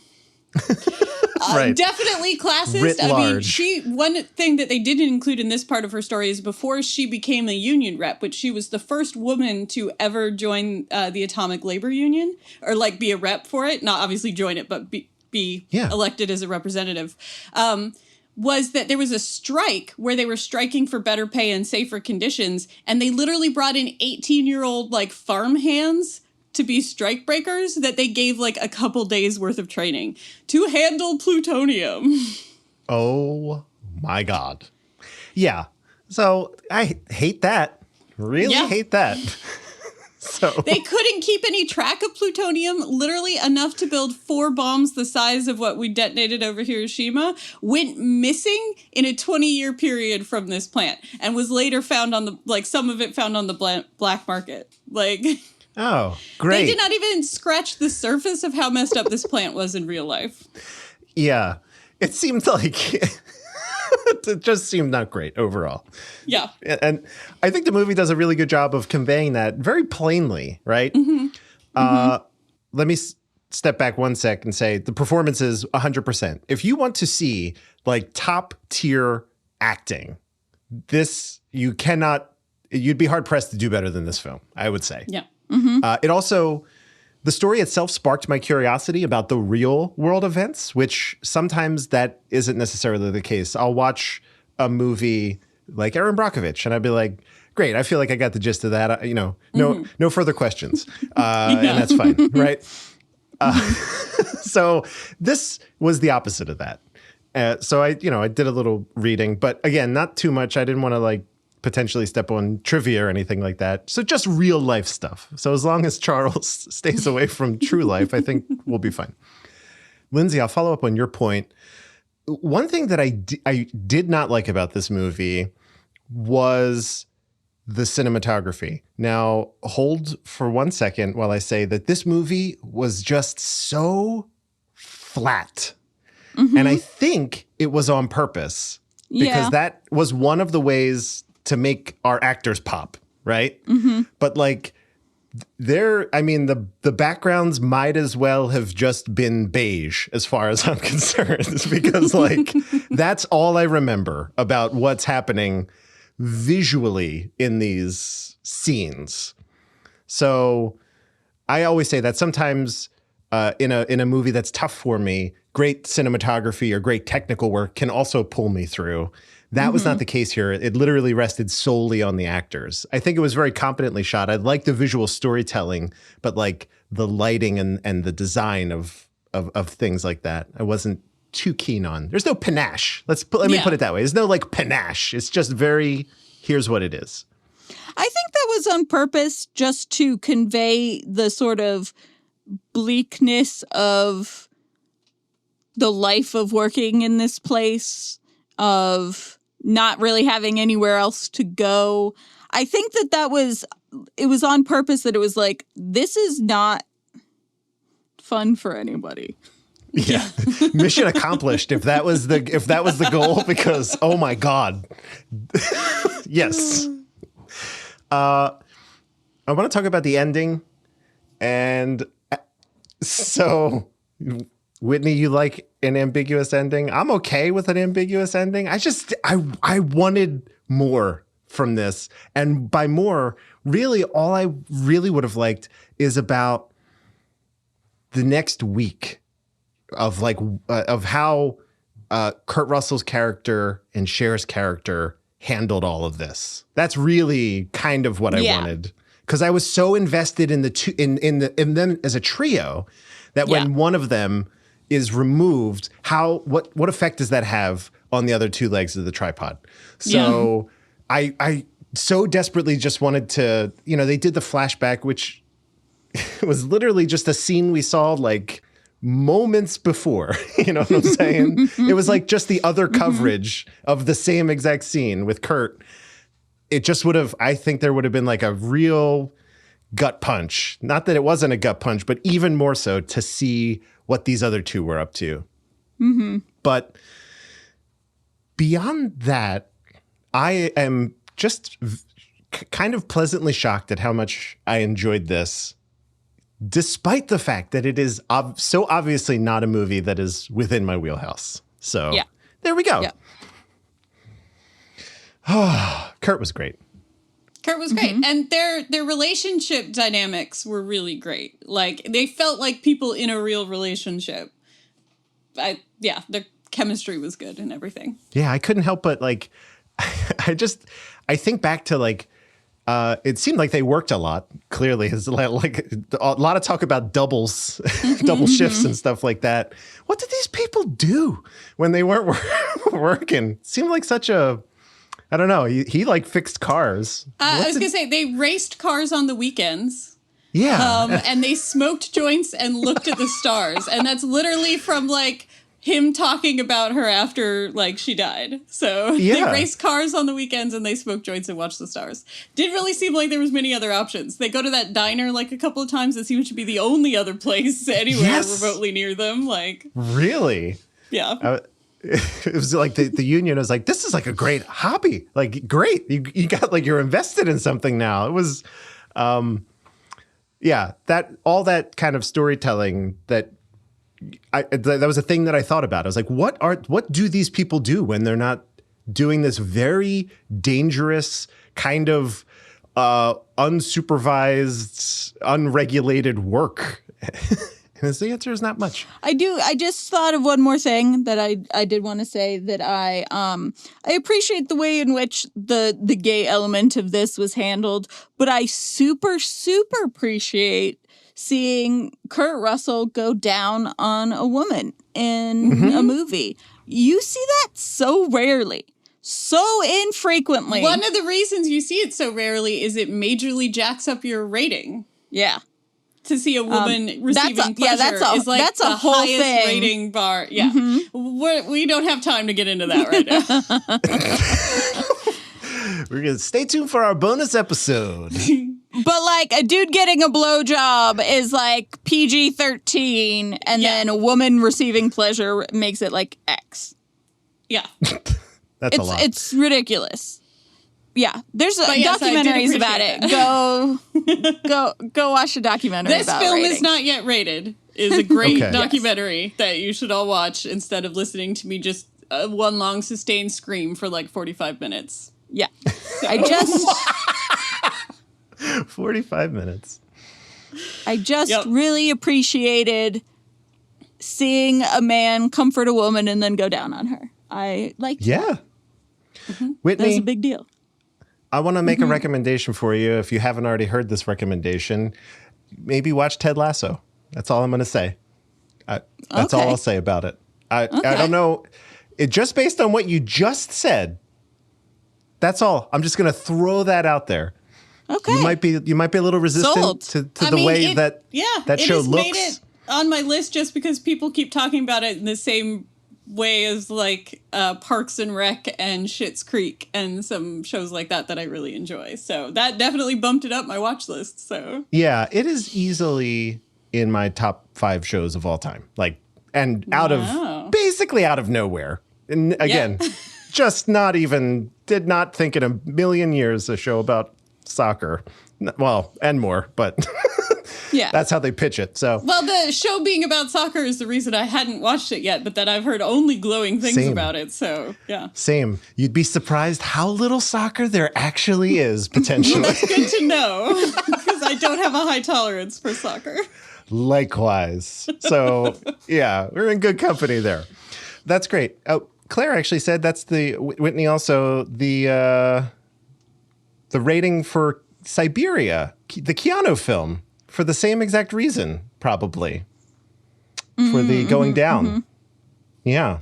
A: right.
C: Definitely classist.
A: Writ large.
C: One thing that they didn't include in this part of her story is before she became a union rep, which she was the first woman to ever join the Atomic Labor Union, or like be a rep for it. Not obviously join it, but be elected as a representative, was that there was a strike where they were striking for better pay and safer conditions, and they literally brought in 18-year-old like farm hands to be strike breakers that they gave like a couple days worth of training to handle plutonium.
A: Oh my God. Yeah. So I hate that. Really hate that. So
C: they couldn't keep any track of plutonium, literally enough to build 4 bombs the size of what we detonated over Hiroshima, went missing in a 20-year period from this plant, and was later found on the, like, some of it found on the black market. Like,
A: oh, great.
C: They did not even scratch the surface of how messed up this plant was in real life.
A: Yeah. It seemed like it just seemed not great overall.
C: Yeah.
A: And I think the movie does a really good job of conveying that very plainly, right? Let me step back one sec and say the performance is 100%. If you want to see like top tier acting, you'd be hard pressed to do better than this film, I would say.
C: Yeah.
A: It also, the story itself sparked my curiosity about the real world events, which sometimes that isn't necessarily the case. I'll watch a movie like Erin Brockovich and I'd be like, great, I feel like I got the gist of that. No further questions. And that's fine, right? So this was the opposite of that. So I did a little reading, but again, not too much. I didn't want to like potentially step on trivia or anything like that. So just real life stuff. So as long as Charles stays away from true life, I think we'll be fine. Lindsey, I'll follow up on your point. One thing that I did not like about this movie was the cinematography. Now, hold for 1 second while I say that this movie was just so flat. And I think it was on purpose because that was one of the ways to make our actors pop, right? But like the backgrounds might as well have just been beige as far as I'm concerned because like that's all I remember about what's happening visually in these scenes. So I always say that sometimes in a movie that's tough for me, great cinematography or great technical work can also pull me through. That was not the case here. It literally rested solely on the actors. I think it was very competently shot. I like the visual storytelling, but like the lighting and the design of things like that, I wasn't too keen on. There's no panache. Let me put it that way. There's no like panache. It's just here's what it is.
B: I think that was on purpose just to convey the sort of bleakness of the life of working in this place, of not really having anywhere else to go. I think that was on purpose, that it was like, this is not fun for anybody.
A: Yeah. Mission accomplished if that was the goal, because oh my God. Yes. I want to talk about the ending. And so Whitney, you like an ambiguous ending? I'm okay with an ambiguous ending. I wanted more from this. And by more, really, all I really would have liked is about the next week of how Kurt Russell's character and Cher's character handled all of this. That's really kind of what I wanted, because I was so invested in in them as a trio that when one of them is removed, what effect does that have on the other two legs of the tripod? So I so desperately just wanted to, they did the flashback, which was literally just a scene we saw like moments before, you know what I'm saying? It was like just the other coverage of the same exact scene with Kurt. It just I think there would have been like a real gut punch. Not that it wasn't a gut punch, but even more so to see what these other two were up to. But beyond that, I am just kind of pleasantly shocked at how much I enjoyed this, despite the fact that it is so obviously not a movie that is within my wheelhouse. So there we go. Kurt was great.
C: Kurt was great. And their relationship dynamics were really great. Like, they felt like people in a real relationship. their chemistry was good and everything.
A: Yeah, I couldn't help but like, I think back to like, it seemed like they worked a lot. Clearly, it's like a lot of talk about doubles, double shifts and stuff like that. What did these people do when they weren't working? It seemed like such a, I don't know. He like fixed cars.
C: I was gonna say they raced cars on the weekends.
A: Yeah,
C: and they smoked joints and looked at the stars, and that's literally from like him talking about her after like she died. So they race cars on the weekends and they smoke joints and watch the stars. Didn't really seem like there was many other options. They go to that diner like a couple of times. It seems to be the only other place anywhere remotely near them. Like
A: really?
C: Yeah.
A: It was like the union was like, this is like a great hobby. Like, great. You got like, you're invested in something now. It was, that all that kind of storytelling that was a thing that I thought about. I was like, what do these people do when they're not doing this very dangerous kind of unsupervised, unregulated work? And the answer is not much.
B: I just thought of one more thing that I did want to say, that I appreciate the way in which the gay element of this was handled, but I super appreciate seeing Kurt Russell go down on a woman in a movie. You see that so rarely, so infrequently.
C: One of the reasons you see it so rarely is it majorly jacks up your rating.
B: Yeah.
C: To see a woman receiving pleasure is like
B: that's a
C: the
B: whole
C: highest
B: thing.
C: Rating bar. Yeah. We don't have time to get into that right now.
A: We're going to stay tuned for our bonus episode.
B: But like a dude getting a blowjob is like PG-13, and then a woman receiving pleasure makes it like X.
C: Yeah.
A: That's a lot.
B: It's ridiculous. Yeah, there's documentaries about it. Go watch a documentary about it.
C: This film is not yet rated is a great documentary that you should all watch instead of listening to me just one long sustained scream for like 45 minutes.
B: Yeah. I just
A: 45 minutes.
B: I just really appreciated seeing a man comfort a woman and then go down on her. I liked that.
A: Whitney,
B: that was a big deal.
A: I want to make a recommendation for you. If you haven't already heard this recommendation, maybe watch Ted Lasso. That's all I'm going to say. That's all I'll say about it. I don't know. Just based on what you just said, that's all. I'm just going to throw that out there.
B: Okay.
A: You might be a little resistant to the way that show looks.
C: Made it on my list just because people keep talking about it in the same way as like Parks and Rec and Schitt's Creek and some shows like that I really enjoy. So that definitely bumped it up my watch list. So yeah,
A: it is easily in my top 5 shows of all time. Like, and basically out of nowhere. And again, just did not think in a million years a show about soccer. Well, and more, but that's how they pitch it. So,
C: well, the show being about soccer is the reason I hadn't watched it yet, but that I've heard only glowing things about it. So, yeah.
A: Same. You'd be surprised how little soccer there actually is, potentially.
C: Well, that's good to know, because I don't have a high tolerance for soccer.
A: Likewise. So, yeah, we're in good company there. That's great. Oh, Claire actually said that's Whitney also, the rating for Siberia, the Keanu film, for the same exact reason, probably, for the going down. Yeah.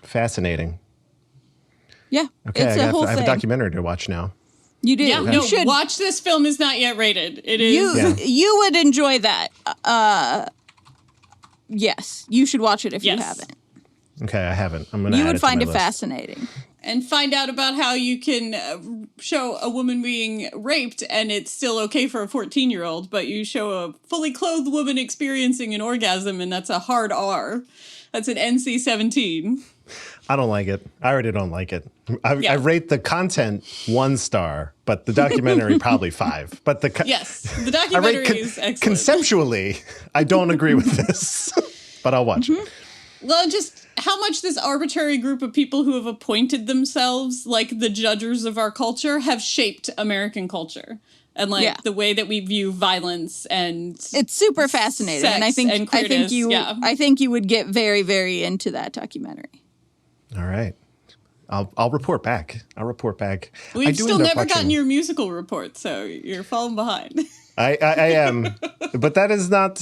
A: Fascinating.
B: Yeah.
A: Okay, I have a documentary to watch now.
B: You do.
C: Yeah,
B: you should
C: watch this film. Is not yet rated. It is.
B: You would enjoy that. Yes, you should watch it if you haven't.
A: Okay, I haven't. I'm gonna.
B: You would find it
A: list.
B: Fascinating.
C: And find out about how you can show a woman being raped and it's still okay for a 14-year-old, but you show a fully clothed woman experiencing an orgasm and that's a hard R. That's an NC-17.
A: I don't like it. I already don't like it. I rate the content 1 star, but the documentary probably 5. But the
C: documentary is excellent.
A: Conceptually, I don't agree with this, but I'll watch it.
C: Well, just how much this arbitrary group of people who have appointed themselves like the judges of our culture have shaped American culture. and like the way that we view violence, and
B: it's super fascinating. And I think you would get very, very into that documentary.
A: All right. I'll report back.
C: We've still never gotten your musical report, so you're falling behind.
A: I am, but that is not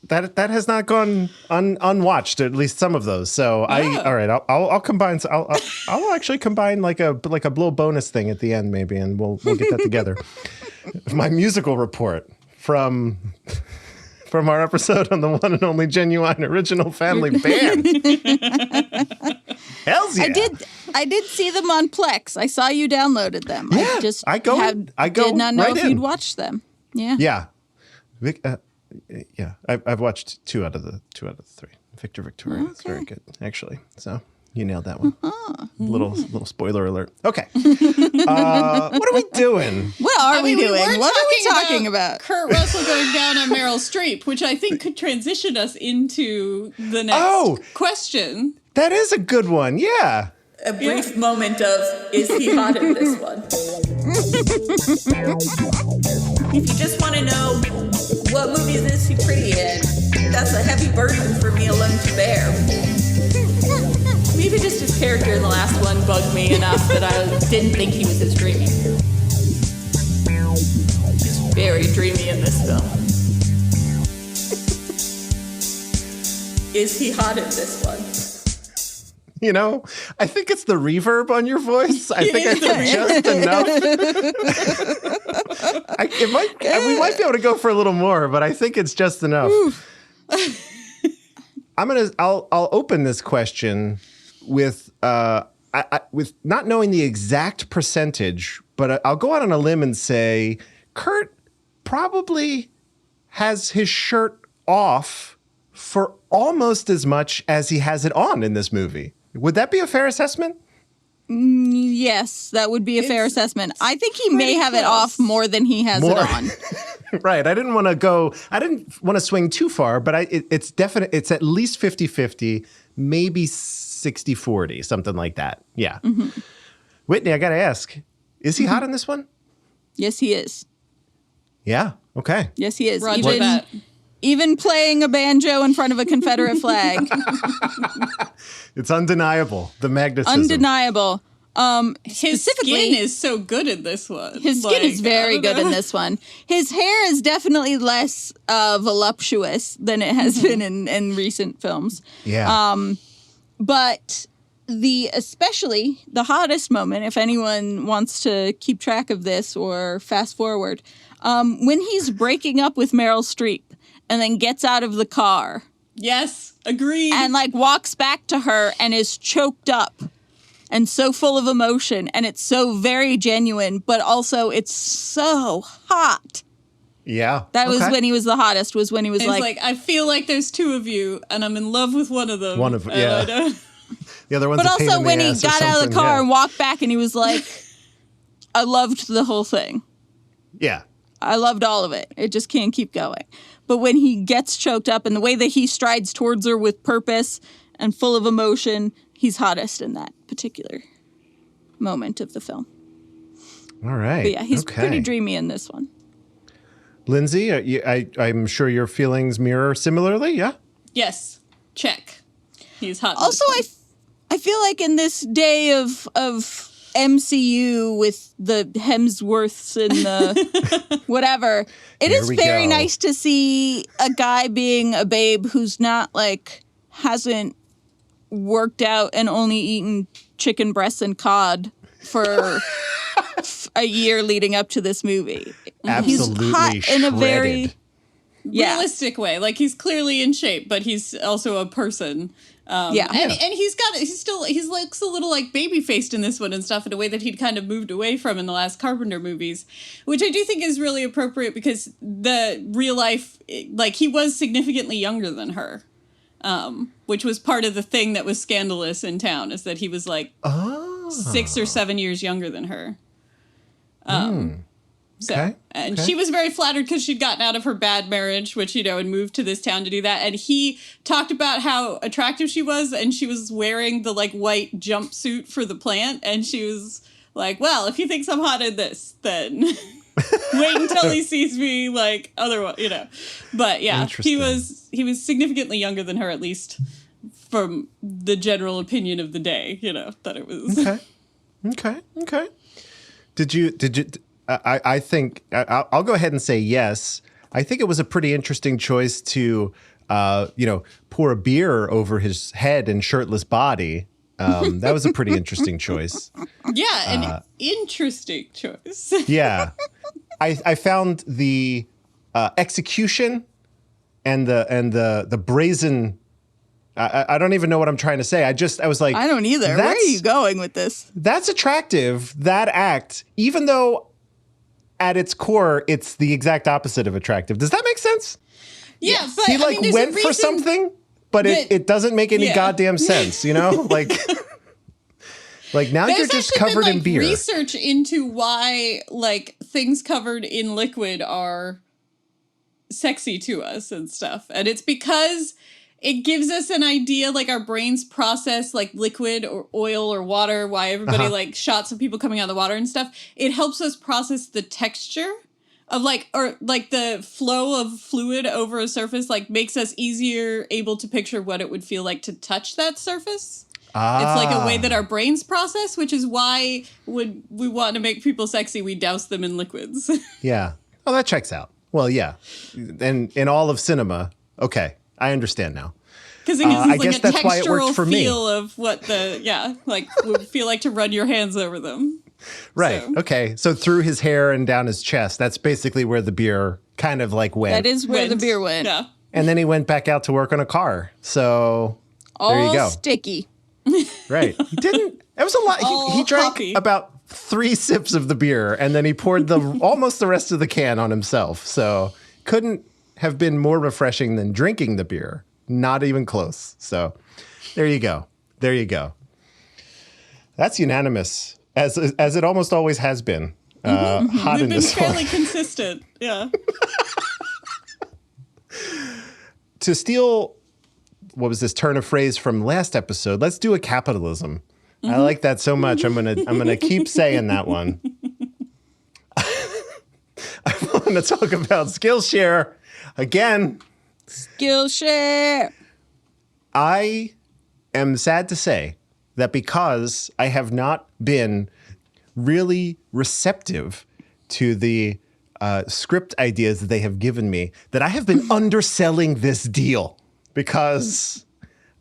A: that has not gone unwatched. At least some of those. So all right. I'll combine. I'll actually combine like a little bonus thing at the end maybe, and we'll get that together. My musical report from our episode on the one and only genuine original family band. Hells yeah!
B: I did see them on Plex. I saw you downloaded them.
A: Yeah, I did
B: not know
A: right
B: if you'd watched them. Yeah.
A: Yeah. I've watched two out of the three. Victor Victoria. It's very good, actually. So you nailed that one. Little spoiler alert. Okay. What are we doing?
B: What are we doing? What are we talking about?
C: Kurt Russell going down on Meryl Streep, which I think could transition us into the next question.
A: That is a good one. Yeah.
E: A brief moment of, is he hot in this one? If you just want to know what movies is he pretty in, that's a heavy burden for me alone to bear. Maybe just his character in the last one bugged me enough that I didn't think he was as dreamy. He's very dreamy in this film. Is he hot in this one?
A: You know, I think it's the reverb on your voice. I think I said just enough. We might be able to go for a little more, but I think it's just enough. I'll open this question with with not knowing the exact percentage, but I'll go out on a limb and say Kurt probably has his shirt off for almost as much as he has it on in this movie. Would that be a fair assessment?
B: Yes, that would be a fair assessment. I think he may have it off more than he has it on.
A: Right. I didn't want to swing too far, but it's definite. It's at least 50-50, maybe 60-40, something like that. Yeah. Mm-hmm. Whitney, I got to ask, is he hot in this one?
B: Yes, he is.
A: Yeah. Okay.
B: Yes, he is.
C: Roger that.
B: Even playing a banjo in front of a Confederate flag.
A: It's undeniable. The magnetism.
B: Undeniable.
C: His skin is so good in this one.
B: His skin is very good in this one. His hair is definitely less voluptuous than it has been in recent films.
A: Yeah.
B: But especially the hottest moment, if anyone wants to keep track of this or fast forward, when he's breaking up with Meryl Streep and then gets out of the car.
C: Yes, agreed.
B: And walks back to her and is choked up and so full of emotion, and it's so very genuine, but also it's so hot.
A: Yeah.
B: That was when he was the hottest, was when he was like,
C: I feel like there's two of you and I'm in love with one of them.
A: The other one's
B: but also when he got out of the car and walked back and he was like, I loved the whole thing.
A: Yeah.
B: I loved all of it. It just can't keep going. But when he gets choked up and the way that he strides towards her with purpose and full of emotion, he's hottest in that particular moment of the film.
A: All right.
B: But yeah, he's pretty dreamy in this one.
A: Lindsey, I'm sure your feelings mirror similarly, yeah?
C: Yes. Check. He's hot.
B: Also, I feel like in this day of MCU with the Hemsworths and the whatever, it is very nice to see a guy being a babe who's not hasn't worked out and only eaten chicken breasts and cod for a year leading up to this movie.
A: Absolutely
B: he's hot in a very
C: realistic way. He's clearly in shape, but he's also a person. And he looks a little baby faced in this one and stuff in a way that he'd kind of moved away from in the last Carpenter movies, which I do think is really appropriate because the real life, he was significantly younger than her, which was part of the thing that was scandalous in town, is that he was 6 or 7 years younger than her. She was very flattered because she'd gotten out of her bad marriage, which, and moved to this town to do that. And he talked about how attractive she was, and she was wearing the white jumpsuit for the plant. And she was like, well, if he thinks I'm hot in this, then Wait until he sees me like otherwise, you know. But yeah, he was significantly younger than her, at least from the general opinion of the day, you know, that it was.
A: Okay. Did you, I think, I'll go ahead and say yes. I think it was a pretty interesting choice to, pour a beer over his head and shirtless body. That was a pretty interesting choice.
C: Yeah, an interesting choice.
A: Yeah. I found the execution and the brazen. I don't even know what I'm trying to say. I was like,
B: I don't either. Where are you going with this?
A: That's attractive, that act, even though at its core, it's the exact opposite of attractive. Does that make sense?
C: Yeah, but
A: he went for something, but it doesn't make any goddamn sense, you know? Like now
C: There's
A: you're just covered in beer.
C: Research into why like things covered in liquid are sexy to us and stuff. And it's because it gives us an idea, like our brains process like liquid or oil or water, why everybody like shots of people coming out of the water and stuff. It helps us process the texture of the flow of fluid over a surface, like makes us easier able to picture what it would feel like to touch that surface. It's like a way that our brains process, which is why when we want to make people sexy, we douse them in liquids.
A: Yeah. Oh, that checks out. Well, yeah. And in all of cinema, okay, I understand now.
C: Because it gives us
A: I guess
C: a
A: that's why it worked
C: textural
A: for me.
C: feel of what would feel like to run your hands over them.
A: Right. So. Okay. So through his hair and down his chest, that's basically where the beer kind of like went.
B: That is where the beer went.
C: Yeah.
A: And then he went back out to work on a car. So there you go.
B: Sticky.
A: Right. He didn't. It was a lot. He drank about 3 sips of the beer, and then he poured almost the rest of the can on himself. So couldn't have been more refreshing than drinking the beer. Not even close. So there you go. There you go. That's unanimous, as it almost always has been. Hot
C: They've
A: in
C: been
A: this
C: fairly
A: one.
C: consistent. Yeah.
A: To steal, what was this turn of phrase from last episode? Let's do a capitalism. I like that so much. I'm gonna keep saying that one. I want to talk about Skillshare again.
B: Skillshare.
A: I am sad to say that because I have not been really receptive to the script ideas that they have given me, that I have been underselling this deal because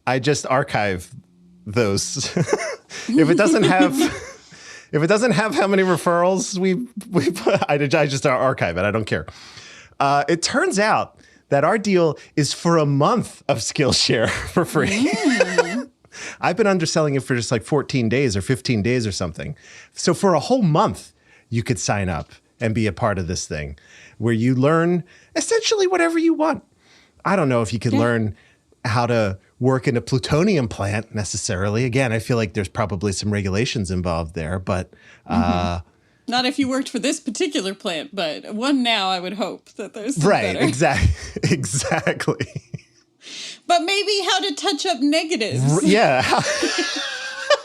A: I just archive those. If it doesn't have how many referrals we put, I just archive it. I don't care. It turns out that our deal is for a month of Skillshare for free. I've been underselling it for just like 14 days or 15 days or something. So for a whole month, you could sign up and be a part of this thing where you learn essentially whatever you want. I don't know if you could learn how to work in a plutonium plant necessarily. Again, I feel like there's probably some regulations involved there, but
C: not if you worked for this particular plant, but one now I would hope that there's some
A: right,
C: better.
A: exactly.
C: But maybe how to touch up negatives.
A: Yeah.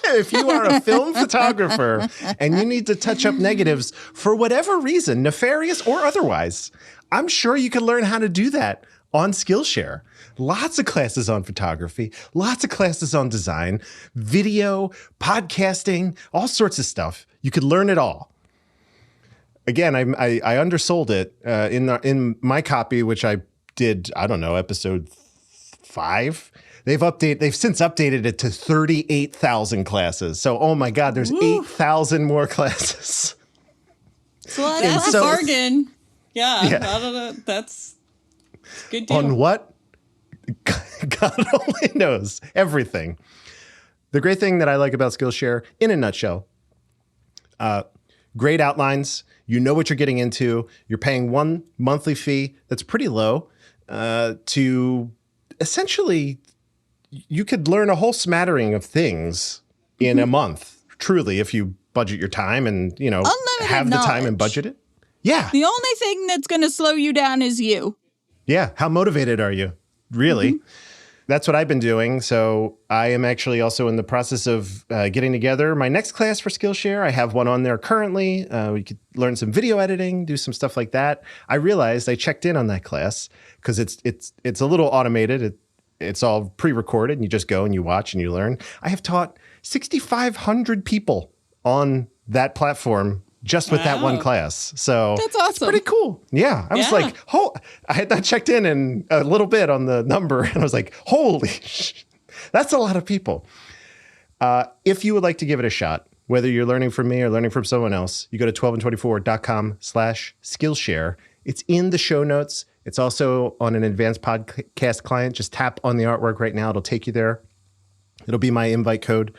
A: If you are a film photographer and you need to touch up negatives for whatever reason, nefarious or otherwise, I'm sure you can learn how to do that on Skillshare. Lots of classes on photography, lots of classes on design, video, podcasting, all sorts of stuff. You could learn it all. Again, I undersold it in my copy, which I did, I don't know, episode 5. They've since updated it to 38,000 classes. So, oh my God, there's 8,000 more classes.
C: So that's a bargain. Yeah. I don't know. That's a good deal.
A: On what? God only knows. Everything. The great thing that I like about Skillshare, in a nutshell, great outlines. You know what you're getting into. You're paying one monthly fee that's pretty low to essentially, you could learn a whole smattering of things in a month, truly, if you budget your time and,
B: Unlimited
A: have the time and budget it. Yeah.
B: The only thing that's going to slow you down is you.
A: Yeah. How motivated are you? Really? that's what I've been doing. So I am actually also in the process of getting together my next class for Skillshare. I have one on there currently. We could learn some video editing, do some stuff like that. I realized I checked in on that class because it's a little automated. It's all pre-recorded, and you just go and you watch and you learn. I have taught 6,500 people on that platform just with that one class. So
B: that's awesome.
A: It's pretty cool. Yeah. I was like, I had not checked in a little bit on the number, and I was like, holy, that's a lot of people. If you would like to give it a shot, whether you're learning from me or learning from someone else, you go to 12and24.com/Skillshare. It's in the show notes. It's also on an advanced podcast client. Just tap on the artwork right now. It'll take you there. It'll be my invite code.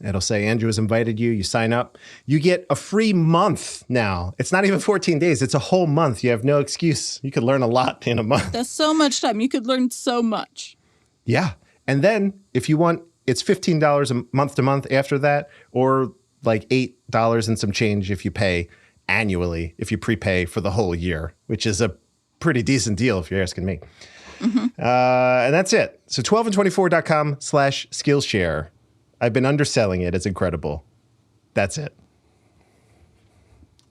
A: It'll say Andrew has invited you. You sign up. You get a free month now. It's not even 14 days. It's a whole month. You have no excuse. You could learn a lot in a month.
B: That's so much time. You could learn so much.
A: Yeah. And then if you want, it's $15 a month to month after that, or like $8 and some change if you pay annually, if you prepay for the whole year, which is a pretty decent deal if you're asking me. Mm-hmm. And that's it. So 12and24.com/Skillshare. I've been underselling it. It's incredible. That's it.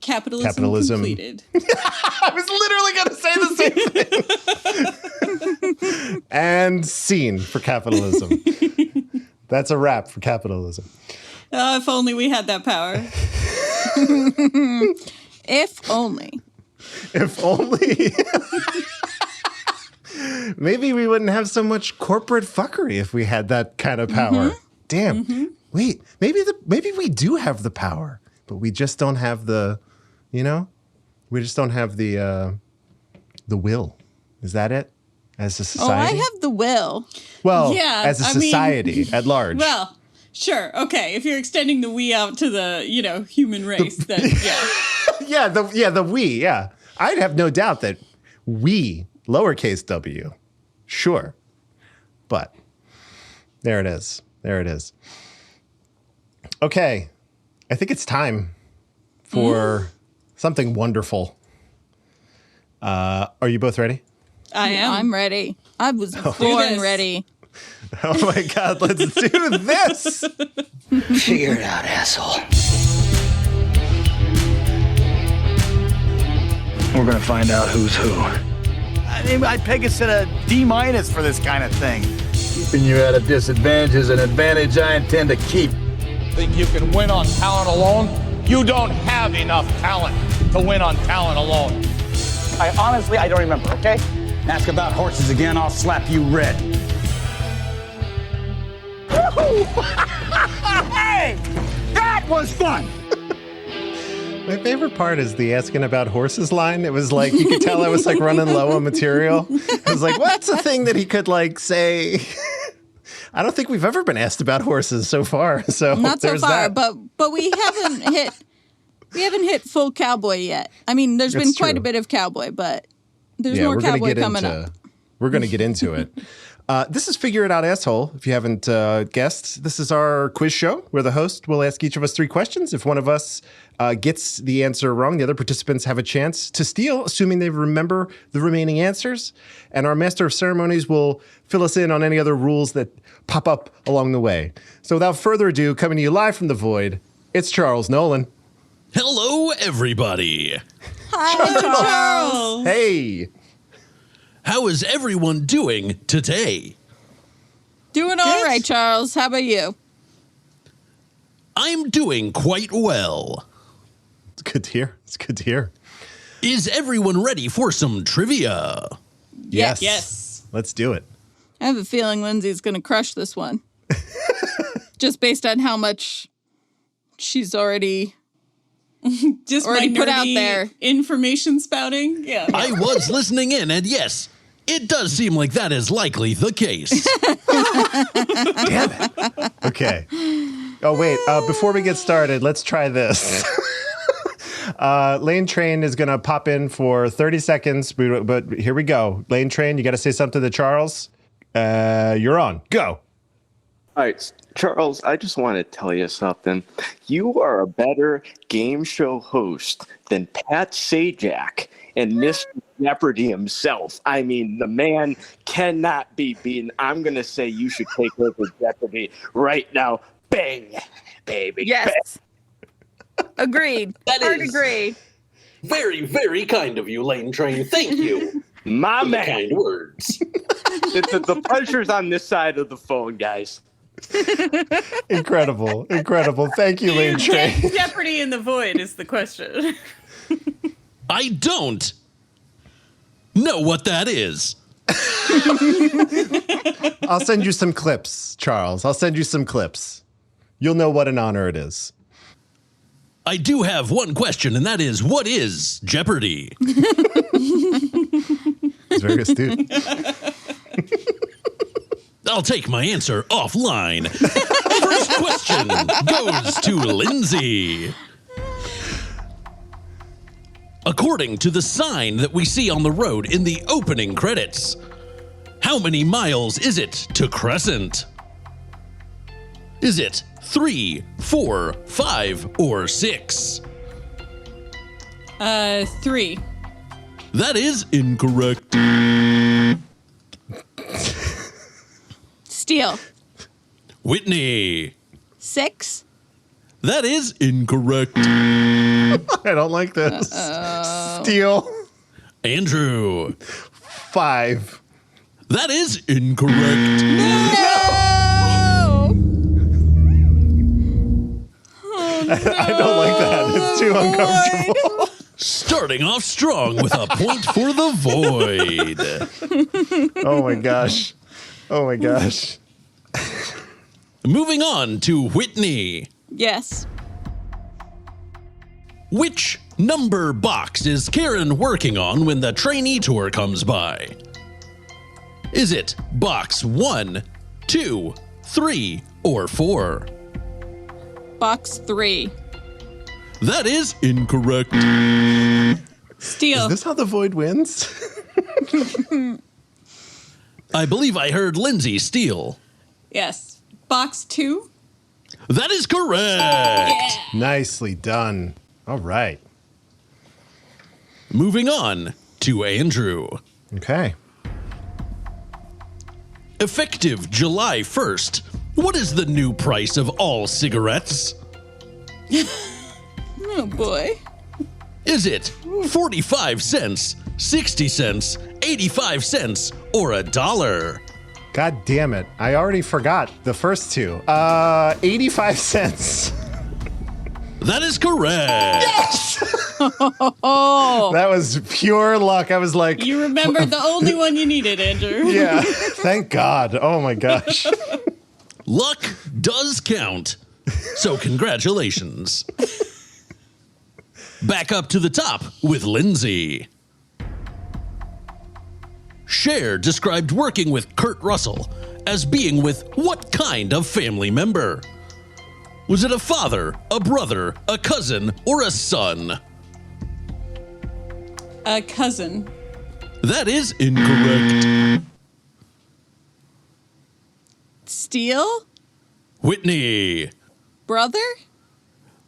C: Capitalism. Completed.
A: I was literally going to say the same thing. And scene for capitalism. That's a wrap for capitalism.
C: Oh, if only we had that power.
B: If only.
A: If only. Maybe we wouldn't have so much corporate fuckery if we had that kind of power. Mm-hmm. Damn. Mm-hmm. Wait, maybe we do have the power, but we just don't have the, we just don't have the will. Is that it? As a society?
B: Oh, I have the will.
A: Well, yeah, as a society at large.
C: Well, sure. Okay. If you're extending the we out to the, human race, then yeah.
A: the we, yeah. I'd have no doubt that we, lowercase w, sure. But there it is. There it is. Okay. I think it's time for something wonderful. Are you both ready?
C: I am.
B: I'm ready. I was born ready.
A: Oh my God, let's do this.
M: Figure it out, asshole.
K: We're gonna find out who's who.
N: I'd peg us at a D- for this kind of thing.
O: Keeping you at a disadvantage is an advantage I intend to keep.
P: Think you can win on talent alone? You don't have enough talent to win on talent alone.
N: I don't remember, okay? Ask about horses again, I'll slap you red. Hey! That was fun!
A: My favorite part is the asking about horses line. It was like, you could tell I was like running low on material. I was like, what's the thing that he could like say? I don't think we've ever been asked about horses so far. So
B: not so far, but we haven't hit full cowboy yet. I mean, there's been quite a bit of cowboy, but there's more cowboy coming up.
A: We're going to get into it. This is Figure It Out, Asshole. If you haven't guessed, this is our quiz show where the host will ask each of us 3 questions. If one of us gets the answer wrong, the other participants have a chance to steal, assuming they remember the remaining answers. And our master of ceremonies will fill us in on any other rules that pop up along the way. So without further ado, coming to you live from the void, it's Charles Nolan.
Q: Hello, everybody.
B: Hi, Charles.
A: Hey.
Q: How is everyone doing today?
B: Doing all right, Charles. How about you?
Q: I'm doing quite well.
A: It's good to hear. It's good to hear.
Q: Is everyone ready for some trivia?
A: Yes.
C: Yes.
A: Let's do it.
B: I have a feeling Lindsay's going to crush this one. Just based on how much she's already
C: put
B: out there.
C: Information spouting. Yeah.
Q: I was listening in, and yes, it does seem like that is likely the case.
A: Damn it. Okay. Oh, wait. Before we get started, let's try this. Lane Train is going to pop in for 30 seconds, but here we go. Lane Train, you got to say something to Charles. You're on. Go.
D: All right, Charles, I just want to tell you something. You are a better game show host than Pat Sajak and Mr. Jeopardy himself. I mean, the man cannot be beaten. I'm going to say you should take over Jeopardy right now. Bang, baby.
E: Yes. Agreed. Hard agree.
Q: Very, very kind of you, Lane Train. Thank you.
D: My
Q: for the
D: man.
Q: kind words.
D: The pressure's on this side of the phone, guys.
A: Incredible. Thank you, Lane Train.
C: Jeopardy in the void is the question.
Q: I don't know what that is.
A: I'll send you some clips, Charles. I'll send you some clips. You'll know what an honor it is.
Q: I do have one question, and that is, what is Jeopardy?
A: It's very astute.
Q: I'll take my answer offline. First question goes to Lindsey. According to the sign that we see on the road in the opening credits, how many miles is it to Crescent? Is it 3, 4, 5, or 6?
C: 3.
Q: That is incorrect.
B: Steele.
Q: Whitney.
B: 6.
Q: That is incorrect.
A: I don't like this. Steele.
Q: Andrew.
A: 5.
Q: That is incorrect.
A: I don't like that. It's too uncomfortable.
Q: Starting off strong with a point for the void.
A: Oh my gosh.
Q: Moving on to Whitney.
B: Yes.
Q: Which number box is Karen working on when the trainee tour comes by? Is it box 1, 2, 3, or 4?
B: Box 3.
Q: That is incorrect.
C: Steele.
A: Is this how the void wins?
Q: I believe I heard Lindsey steal.
C: Yes. Box 2.
Q: That is correct.
A: Nicely done. All right.
Q: Moving on to Andrew.
A: Okay.
Q: Effective July 1st, what is the new price of all cigarettes?
B: Oh boy.
Q: Is it 45 cents, 60 cents, 85 cents, or $1?
A: God damn it. I already forgot the first two. 85 cents.
Q: That is correct.
A: Yes! That was pure luck. I was like...
C: You remembered the only one you needed, Andrew.
A: Yeah. Thank God. Oh my gosh.
Q: Luck does count. So congratulations. Back up to the top with Lindsey. Cher described working with Kurt Russell as being with what kind of family member? Was it a father, a brother, a cousin, or a son?
C: A cousin.
Q: That is incorrect.
B: Steele?
Q: Whitney.
B: Brother?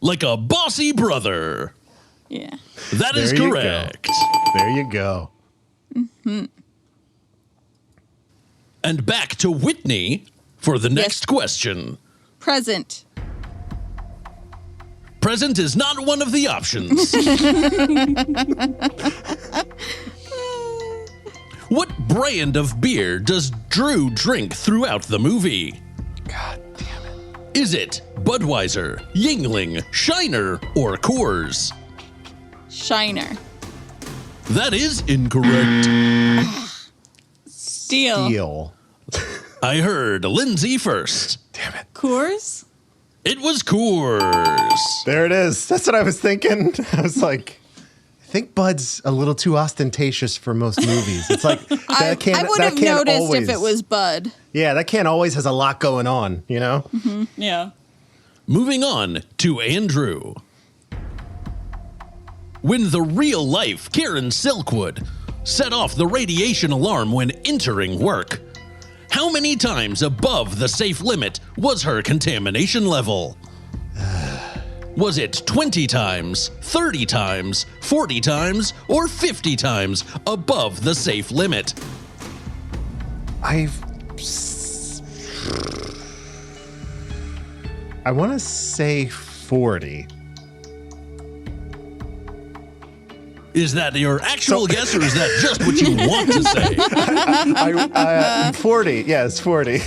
Q: Like a bossy brother.
B: Yeah.
Q: That is correct.
A: There you go.
B: Mm-hmm.
Q: And back to Whitney for the next question.
B: Present.
Q: Present is not one of the options. What brand of beer does Drew drink throughout the movie?
A: God damn it.
Q: Is it Budweiser, Yingling, Shiner, or Coors?
B: Shiner.
Q: That is incorrect.
C: Steele.
Q: I heard Lindsey first.
A: Damn it.
C: Coors?
Q: It was Coors.
A: There it is. That's what I was thinking. I was like, I think Bud's a little too ostentatious for most movies. It's like that can't.
B: I would have noticed if it was Bud.
A: Yeah, that can always has a lot going on, you know?
C: Mm-hmm. Yeah.
Q: Moving on to Andrew. When the real-life Karen Silkwood set off the radiation alarm when entering work, how many times above the safe limit was her contamination level? Was it 20 times, 30 times, 40 times, or 50 times above the safe limit?
A: I want to say 40.
Q: Is that your actual guess, or is that just what you want to say?
A: 40. Yes, 40.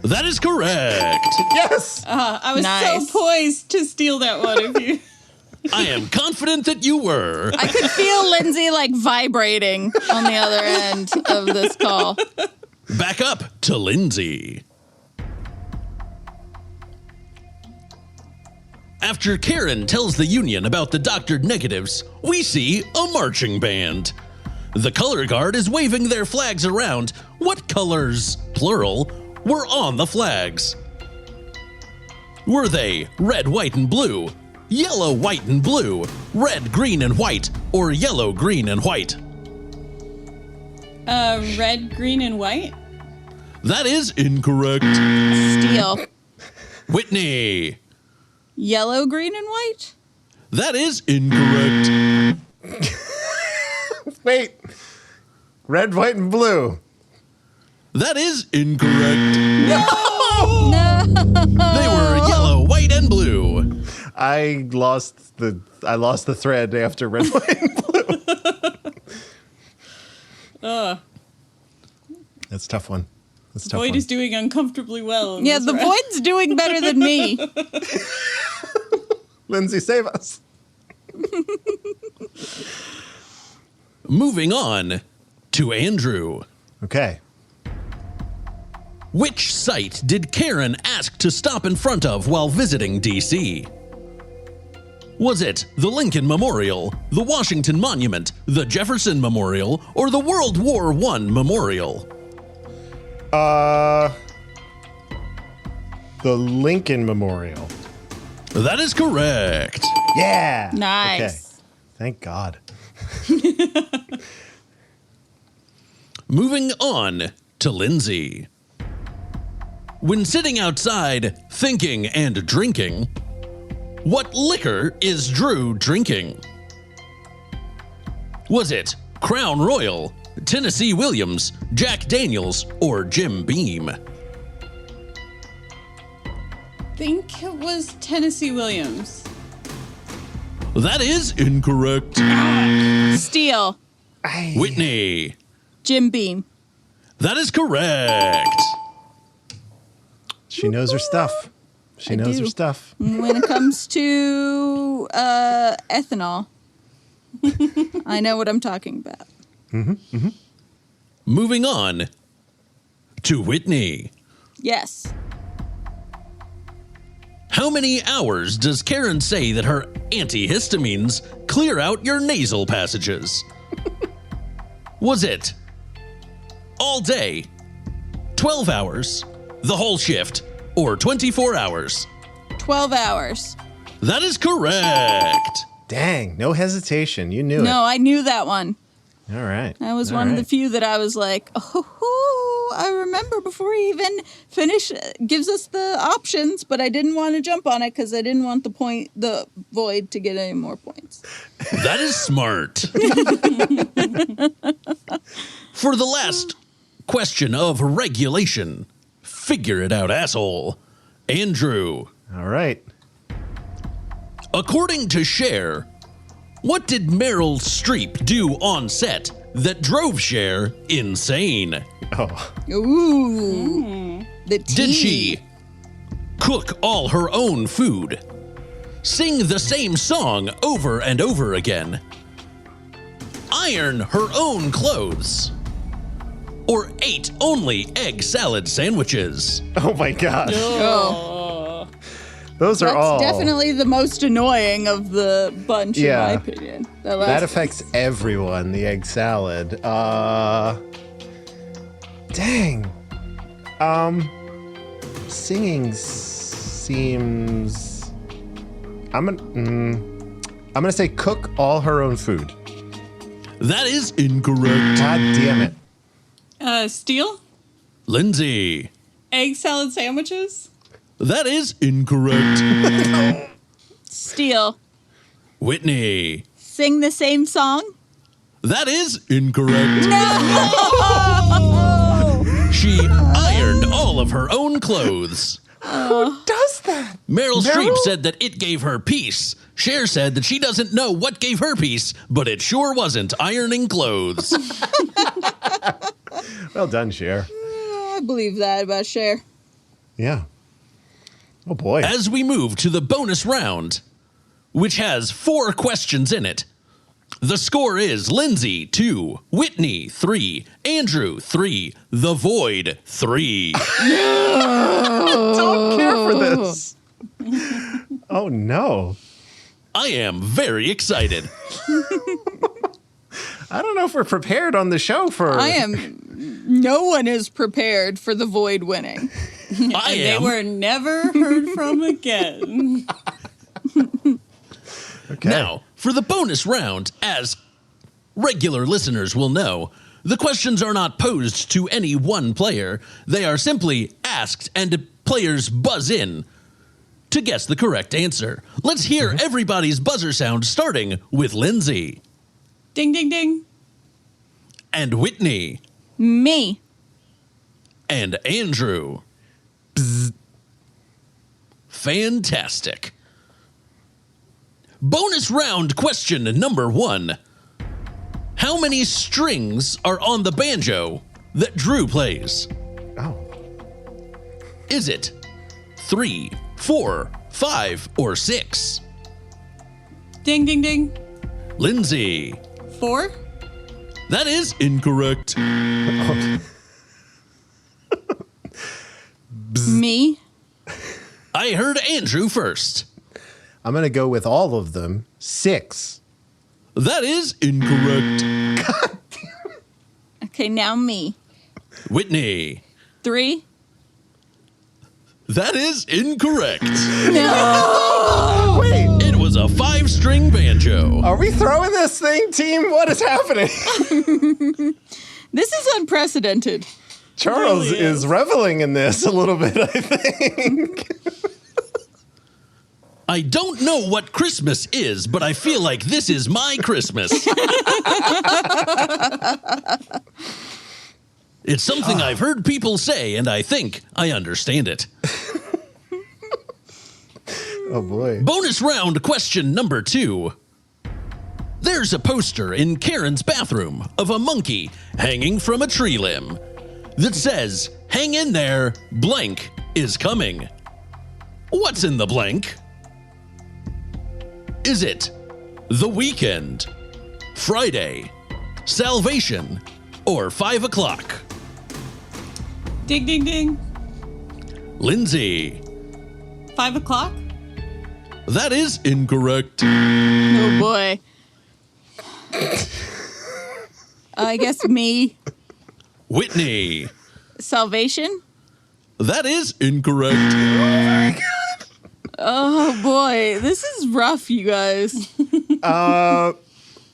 Q: That is correct.
A: Yes.
C: I was
B: Nice.
C: so poised to steal that one of you.
Q: I am confident that you were.
B: I could feel Lindsay like vibrating on the other end of this call.
Q: Back up to Lindsay. After Karen tells the union about the doctored negatives, we see a marching band. The color guard is waving their flags around. What colors, plural, were on the flags? Were they red, white, and blue, yellow, white, and blue, red, green, and white, or yellow, green, and white?
C: Red, green, and white?
Q: That is incorrect.
B: Steal.
Q: Whitney.
B: Yellow, green, and white?
Q: That is incorrect.
A: Wait. Red, white, and blue.
Q: That is incorrect.
B: No!
Q: They were yellow, white, and blue.
A: I lost the thread after red, white, and blue. That's a tough one. That's a tough
C: Void
A: one.
C: is doing uncomfortably well.
B: Yeah, the Void's doing better than me.
A: Lindsay, save us.
Q: Moving on to Andrew.
A: Okay.
Q: Which site did Karen ask to stop in front of while visiting D.C.? Was it the Lincoln Memorial, the Washington Monument, the Jefferson Memorial, or the World War I Memorial?
A: The Lincoln Memorial.
Q: That is correct.
A: Yeah.
B: Nice.
A: Okay. Thank God.
Q: Moving on to Lindsay. When sitting outside, thinking and drinking, what liquor is Drew drinking? Was it Crown Royal, Tennessee Williams, Jack Daniels, or Jim Beam?
C: think it was Tennessee Williams.
Q: That is incorrect.
B: Steal.
Q: Whitney.
B: Jim Beam.
Q: That is correct.
A: She knows her stuff. She knows her stuff.
B: When it comes to ethanol, I know what I'm talking about.
Q: Moving on to Whitney.
B: Yes.
Q: How many hours does Karen say that her antihistamines clear out your nasal passages? Was it all day, 12 hours, the whole shift, or 24 hours?
B: 12 hours.
Q: That is correct.
A: Dang, no hesitation. You knew it.
B: No, I knew that one.
A: All right.
B: That was
A: All
B: one of the
A: right.
B: few that I was like, oh, I remember before he even gives us the options, but I didn't want to jump on it because I didn't want the void to get any more points.
Q: That is smart. For the last question of regulation, figure it out, asshole. Andrew.
A: All right.
Q: According to Cher, what did Meryl Streep do on set that drove Cher insane?
A: Oh.
B: Ooh. The tea.
Q: Did she cook all her own food, sing the same song over and over again, iron her own clothes, or ate only egg salad sandwiches?
A: Oh my gosh.
B: Oh.
A: Those are all.
B: That's definitely the most annoying of the bunch,
A: Yeah.
B: in my opinion.
A: That affects everyone, the egg salad. Dang. Singing seems. I'm gonna say cook all her own food.
Q: That is incorrect.
A: God damn it.
C: Steal?
Q: Lindsay.
C: Egg salad sandwiches?
Q: That is incorrect.
B: Steal.
Q: Whitney.
B: Sing the same song?
Q: That is incorrect.
B: No!
Q: She ironed all of her own clothes.
A: Who does that?
Q: Meryl Streep said that it gave her peace. Cher said that she doesn't know what gave her peace, but it sure wasn't ironing clothes.
A: Well done, Cher.
B: I believe that about Cher.
A: Yeah. Oh, boy.
Q: As we move to the bonus round, which has 4 questions in it, the score is Lindsey 2, Whitney 3, Andrew 3, The Void 3.
A: Don't care for this. Oh, no.
Q: I am very excited.
A: I don't know if we're prepared on the show for...
B: No one is prepared for The Void winning.
C: They were never heard from again.
A: Okay.
Q: Now, for the bonus round, as regular listeners will know, the questions are not posed to any one player. They are simply asked and players buzz in to guess the correct answer. Let's hear everybody's buzzer sound, starting with Lindsey.
C: Ding, ding, ding.
Q: And Whitney.
B: Me.
Q: And Andrew. Bzz. Fantastic. Bonus round question number 1. How many strings are on the banjo that Drew plays?
A: Oh.
Q: Is it 3, 4, 5, or 6?
C: Ding, ding, ding.
Q: Lindsey.
C: 4?
Q: That is incorrect.
B: Me.
Q: I heard Andrew first.
A: I'm going to go with all of them. 6.
Q: That is incorrect.
B: Okay, now me.
Q: Whitney.
B: 3.
Q: That is incorrect.
B: No!
A: Wait.
Q: It was a 5-string banjo.
A: Are we throwing this thing, team? What is happening?
B: This is unprecedented.
A: Charles
C: really
A: is reveling in this a little bit, I think.
Q: I don't know what Christmas is, but I feel like this is my Christmas. It's something I've heard people say, and I think I understand it.
A: Oh, boy.
Q: Bonus round question number 2. There's a poster in Karen's bathroom of a monkey hanging from a tree limb that says, "Hang in there, blank is coming." What's in the blank? Is it The Weekend, Friday, Salvation, or 5 o'clock?
C: Ding, ding, ding.
Q: Lindsey.
C: 5 o'clock?
Q: That is incorrect.
B: Oh boy. I guess me.
Q: Whitney.
B: Salvation?
Q: That is incorrect.
B: Oh boy, this is rough, you guys.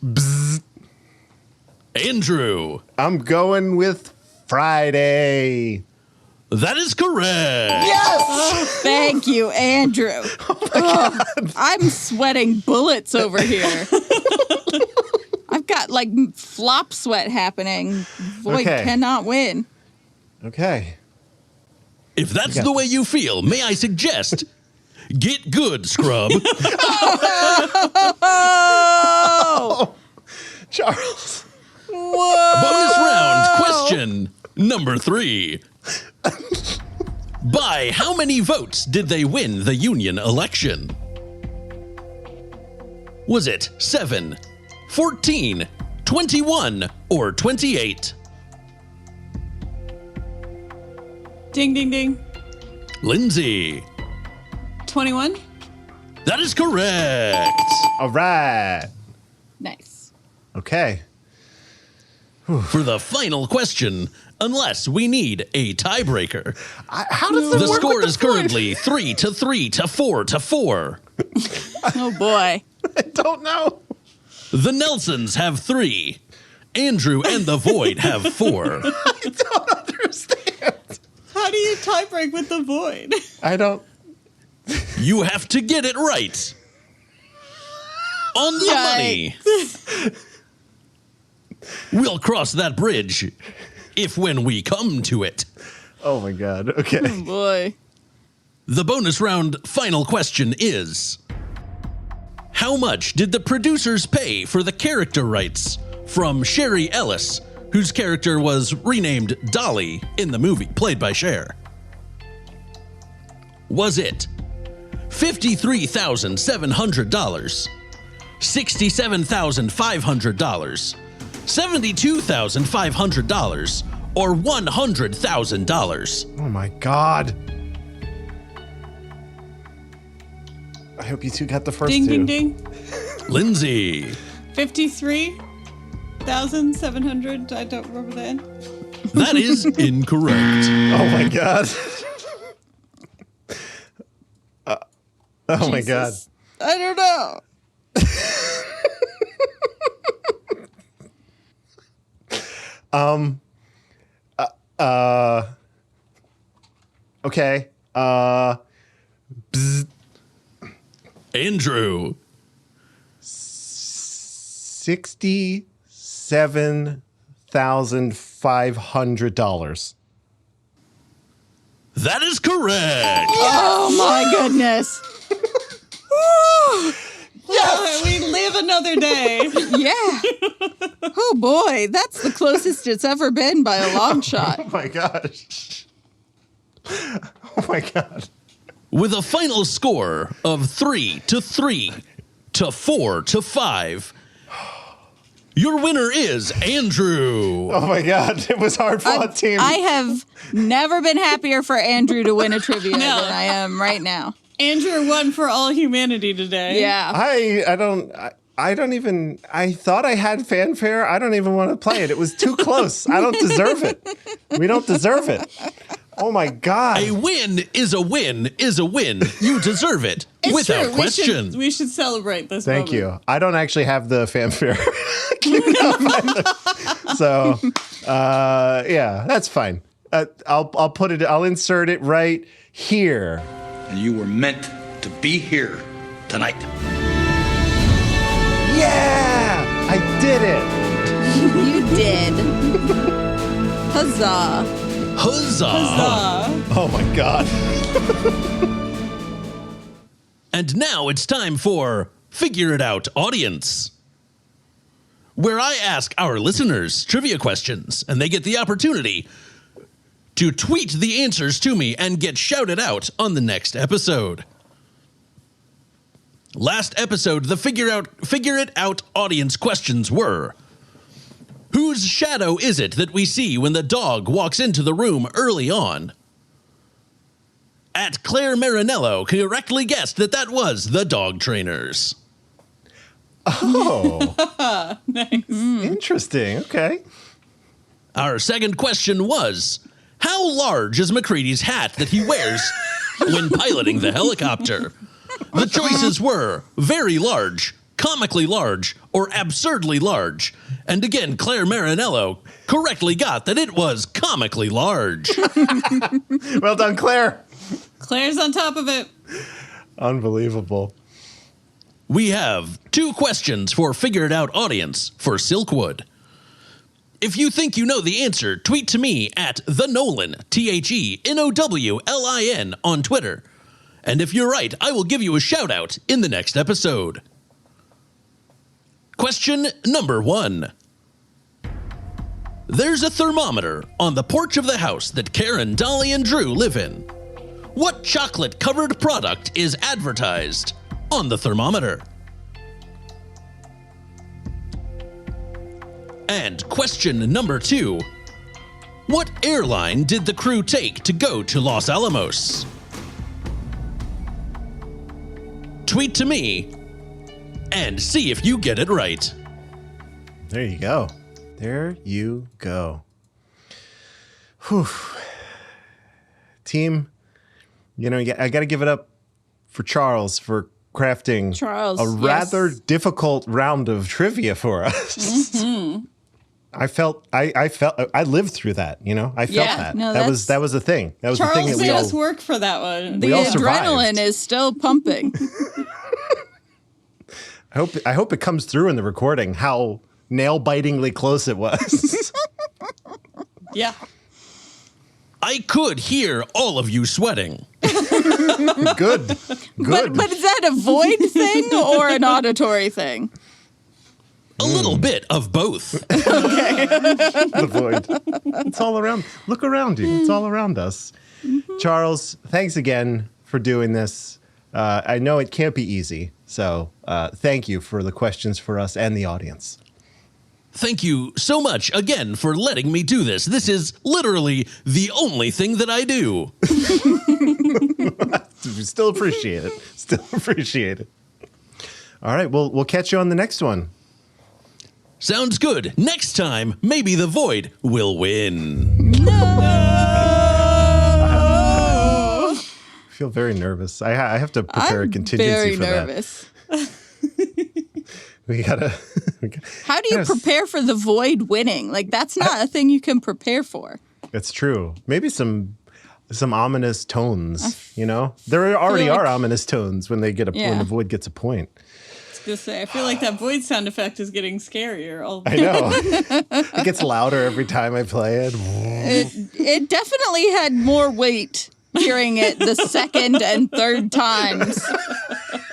A: Bzz.
Q: Andrew.
A: I'm going with Friday.
Q: That is correct.
A: Yes!
B: Oh, thank you, Andrew. Oh, I'm sweating bullets over here. I've got like flop sweat happening. Void cannot win.
A: Okay.
Q: If that's the way you feel, may I suggest, get good, scrub.
B: Oh!
A: Charles.
B: Whoa!
Q: Bonus round question number 3. By how many votes did they win the union election? Was it 7, 14, 21, or 28?
C: Ding, ding, ding.
Q: Lindsey.
C: 21?
Q: That is correct.
A: All right.
B: Nice.
A: Okay.
Q: For the final question, unless we need a tiebreaker.
A: How does
Q: the score is currently 3 to 3 to 4 to 4.
B: Oh boy.
A: I don't know.
Q: The Nelsons have 3. Andrew and the Void have 4.
A: I don't understand.
C: How do you tiebreak with the Void?
A: I don't.
Q: You have to get it right. on the money. We'll cross that bridge if when we come to it.
A: Oh my God. Okay.
B: Oh boy.
Q: The bonus round final question is, how much did the producers pay for the character rights from Sherry Ellis, whose character was renamed Dolly in the movie, played by Cher? Was it $53,700, $67,500, $72,500, or $100,000?
A: Oh my God. I hope you two got the first
C: Ding,
A: two.
C: ding, ding.
Q: Lindsay.
C: 53,700. I don't remember the end.
Q: That is incorrect.
A: Oh my God. Oh my God.
B: I don't know.
A: Okay.
Q: Andrew.
A: $67,500.
Q: That is correct.
B: Oh my goodness.
C: Yes! We live another day.
B: Yeah. Oh boy, that's the closest it's ever been by a long shot.
A: Oh my gosh. Oh my God.
Q: With a final score of 3-3 to 4-5, your winner is Andrew.
A: Oh my God. It was hard fought, team.
B: I have never been happier for Andrew to win a trivia than I am right now.
C: Andrew won for all humanity today.
B: Yeah.
A: I thought I had fanfare. I don't even want to play it. It was too close. I don't deserve it. We don't deserve it. Oh my God.
Q: A win is a win is a win. You deserve it.
C: It's
Q: without
C: true.
Q: question.
C: We should celebrate this
A: Thank
C: moment.
A: you. I don't actually have the fanfare. So, yeah, that's fine. I'll put it. I'll insert it right here.
N: And you were meant to be here tonight.
A: Yeah, I did it.
B: You did. Huzzah.
Q: Huzzah.
C: Huzzah.
A: Oh my God.
Q: And now it's time for Figure It Out Audience, where I ask our listeners trivia questions, and they get the opportunity to tweet the answers to me and get shouted out on the next episode. Last episode, the Figure It Out Audience questions were: whose shadow is it that we see when the dog walks into the room early on? At Claire Marinello correctly guessed that was the dog trainers.
A: Oh.
C: Nice.
A: Interesting. Okay.
Q: Our second question was, how large is McCready's hat that he wears when piloting the helicopter? The choices were very large, comically large, or absurdly large. And again, Claire Marinello correctly got that it was comically large.
A: Well done, Claire.
C: Claire's on top of it.
A: Unbelievable.
Q: We have 2 questions for Figure It Out Audience for Silkwood. If you think you know the answer, tweet to me at the Nolan, TheNowlin, on Twitter. And if you're right, I will give you a shout out in the next episode. Question number 1. There's a thermometer on the porch of the house that Karen, Dolly, and Drew live in. What chocolate-covered product is advertised on the thermometer? And question number 2. What airline did the crew take to go to Los Alamos? Tweet to me and see if you get it right.
A: There you go. There you go. Whew. Team, you know, I got to give it up for Charles for crafting a rather difficult round of trivia for us. Mm-hmm. I lived through that, you know. I felt that.
B: No,
A: that was a thing. That was
C: Charles
A: the thing that we
C: made
A: all
C: us work for that one.
B: The adrenaline is still pumping.
A: I hope it comes through in the recording how nail-bitingly close it was.
C: Yeah.
Q: I could hear all of you sweating.
A: Good.
B: But is that a void thing or an auditory thing?
Q: A little bit of both.
A: The void. It's all around. Look around you. It's all around us. Charles, thanks again for doing this. I know it can't be easy, so thank you for the questions for us and the audience.
Q: Thank you so much again for letting me do this. This is literally the only thing that I do.
A: Still appreciate it. Still appreciate it. All right, we'll catch you on the next one.
Q: Sounds good. Next time, maybe the void will win.
A: I feel very nervous. I have to prepare a contingency for
B: nervous.
A: that. We gotta.
B: How do you prepare for the void winning? Like, that's not a thing you can prepare for.
A: It's true. Maybe some ominous tones. You know, there already are ominous tones when they get when the void gets a point.
C: Just say, I feel like that void sound effect is getting scarier.
A: I know. It gets louder every time I play it.
B: It definitely had more weight hearing it the second and third times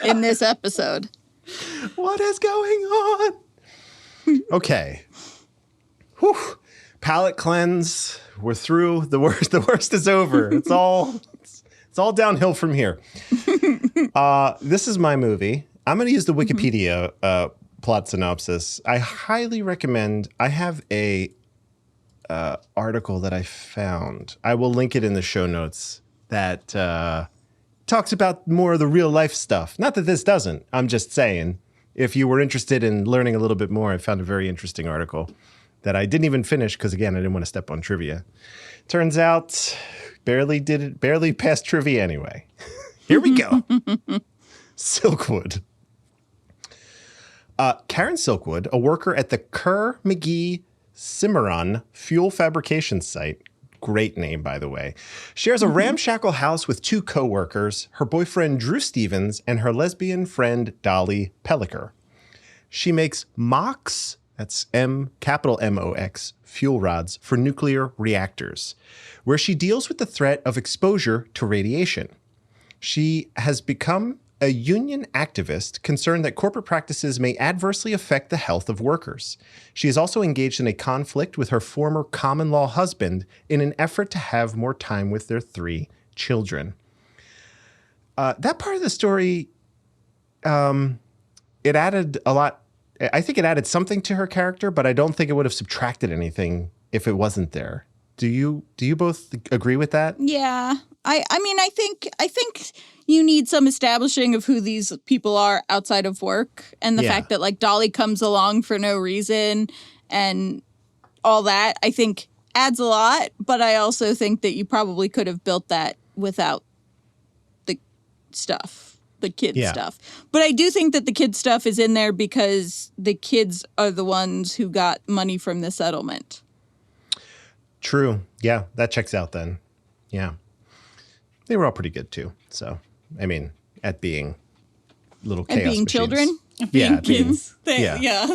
B: in this episode.
A: What is going on? Okay. Whew. Palate cleanse. We're through. The worst is over. It's all downhill from here. This is my movie. I'm going to use the Wikipedia plot synopsis. I highly recommend. I have a article that I found. I will link it in the show notes that talks about more of the real life stuff. Not that this doesn't. I'm just saying, if you were interested in learning a little bit more, I found a very interesting article that I didn't even finish because, again, I didn't want to step on trivia. Turns out, barely passed trivia anyway. Here we go. Silkwood. Karen Silkwood, a worker at the Kerr-McGee Cimarron fuel fabrication site, great name, by the way, shares a ramshackle house with two co-workers, her boyfriend Drew Stevens and her lesbian friend Dolly Pellicker. She makes MOX, that's M-capital-M-O-X, fuel rods for nuclear reactors, where she deals with the threat of exposure to radiation. She has become a union activist concerned that corporate practices may adversely affect the health of workers. She is also engaged in a conflict with her former common-law husband in an effort to have more time with their 3 children. That part of the story, it added a lot. I think it added something to her character, but I don't think it would have subtracted anything if it wasn't there. Do you both agree with that?
B: Yeah. I mean, I think you need some establishing of who these people are outside of work, and the fact that like Dolly comes along for no reason and all that, I think adds a lot. But I also think that you probably could have built that without the stuff, the kid stuff. But I do think that the kid stuff is in there because the kids are the ones who got money from the settlement.
A: True. Yeah, that checks out then. Yeah. They were all pretty good too. So, I mean, at being little chaos
B: being
A: machines.
B: Children?
C: Being kids.
A: Yeah.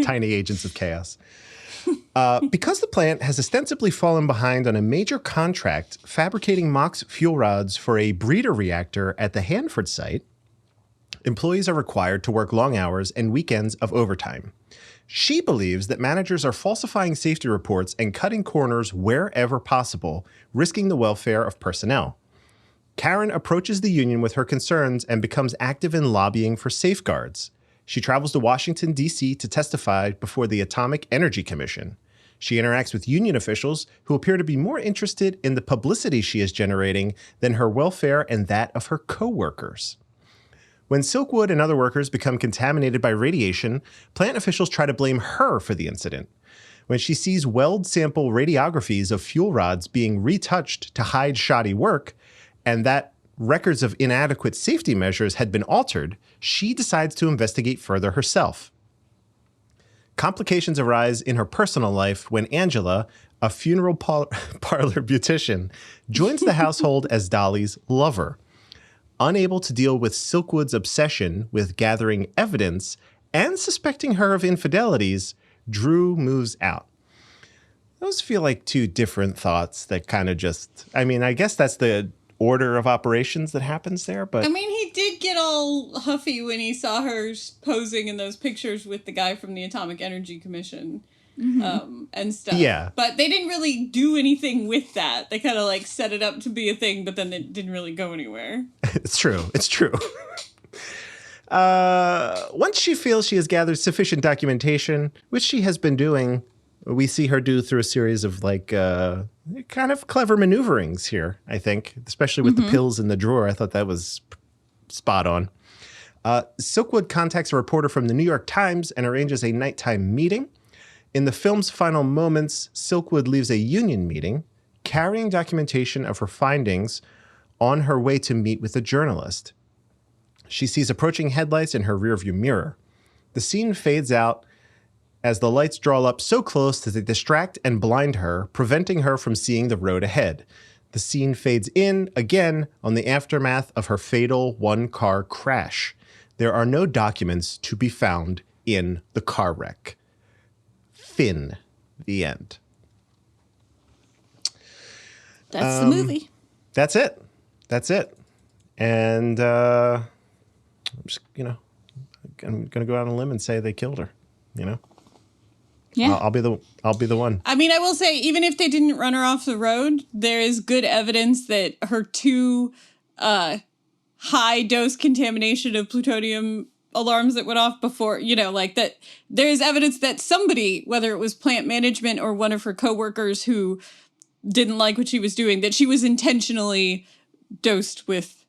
A: Tiny agents of chaos. Because the plant has ostensibly fallen behind on a major contract fabricating MOX fuel rods for a breeder reactor at the Hanford site, employees are required to work long hours and weekends of overtime. She believes that managers are falsifying safety reports and cutting corners wherever possible, risking the welfare of personnel. Karen approaches the union with her concerns and becomes active in lobbying for safeguards. She travels to Washington, D.C. to testify before the Atomic Energy Commission. She interacts with union officials who appear to be more interested in the publicity she is generating than her welfare and that of her co-workers. When Silkwood and other workers become contaminated by radiation, plant officials try to blame her for the incident. When she sees weld sample radiographies of fuel rods being retouched to hide shoddy work, and that records of inadequate safety measures had been altered, she decides to investigate further herself. Complications arise in her personal life when Angela, a funeral parlor beautician, joins the household as Dolly's lover. Unable to deal with Silkwood's obsession with gathering evidence and suspecting her of infidelities, Drew moves out. Those feel like two different thoughts that kind of just, I mean, I guess that's the order of operations that happens there, but...
C: I mean, he did get all huffy when he saw her posing in those pictures with the guy from the Atomic Energy Commission and stuff.
A: Yeah.
C: But they didn't really do anything with that. They kind of like set it up to be a thing, but then it didn't really go anywhere.
A: It's true. It's true. Once she feels she has gathered sufficient documentation, which she has been doing, we see her do through a series of like kind of clever maneuverings here, I think, especially with the pills in the drawer. I thought that was spot on. Silkwood contacts a reporter from the New York Times and arranges a nighttime meeting. In the film's final moments, Silkwood leaves a union meeting, carrying documentation of her findings on her way to meet with a journalist. She sees approaching headlights in her rearview mirror. The scene fades out as the lights draw up so close that they distract and blind her, preventing her from seeing the road ahead. The scene fades in, again, on the aftermath of her fatal one-car crash. There are no documents to be found in the car wreck. Fin. The end.
B: That's the movie.
A: That's it. That's it. And I'm just, I'm going to go out on a limb and say they killed her,
B: Yeah.
A: I'll be the one.
C: I mean, I will say, even if they didn't run her off the road, there is good evidence that her two high dose contamination of plutonium alarms that went off before, that there is evidence that somebody, whether it was plant management or one of her coworkers who didn't like what she was doing, that she was intentionally dosed with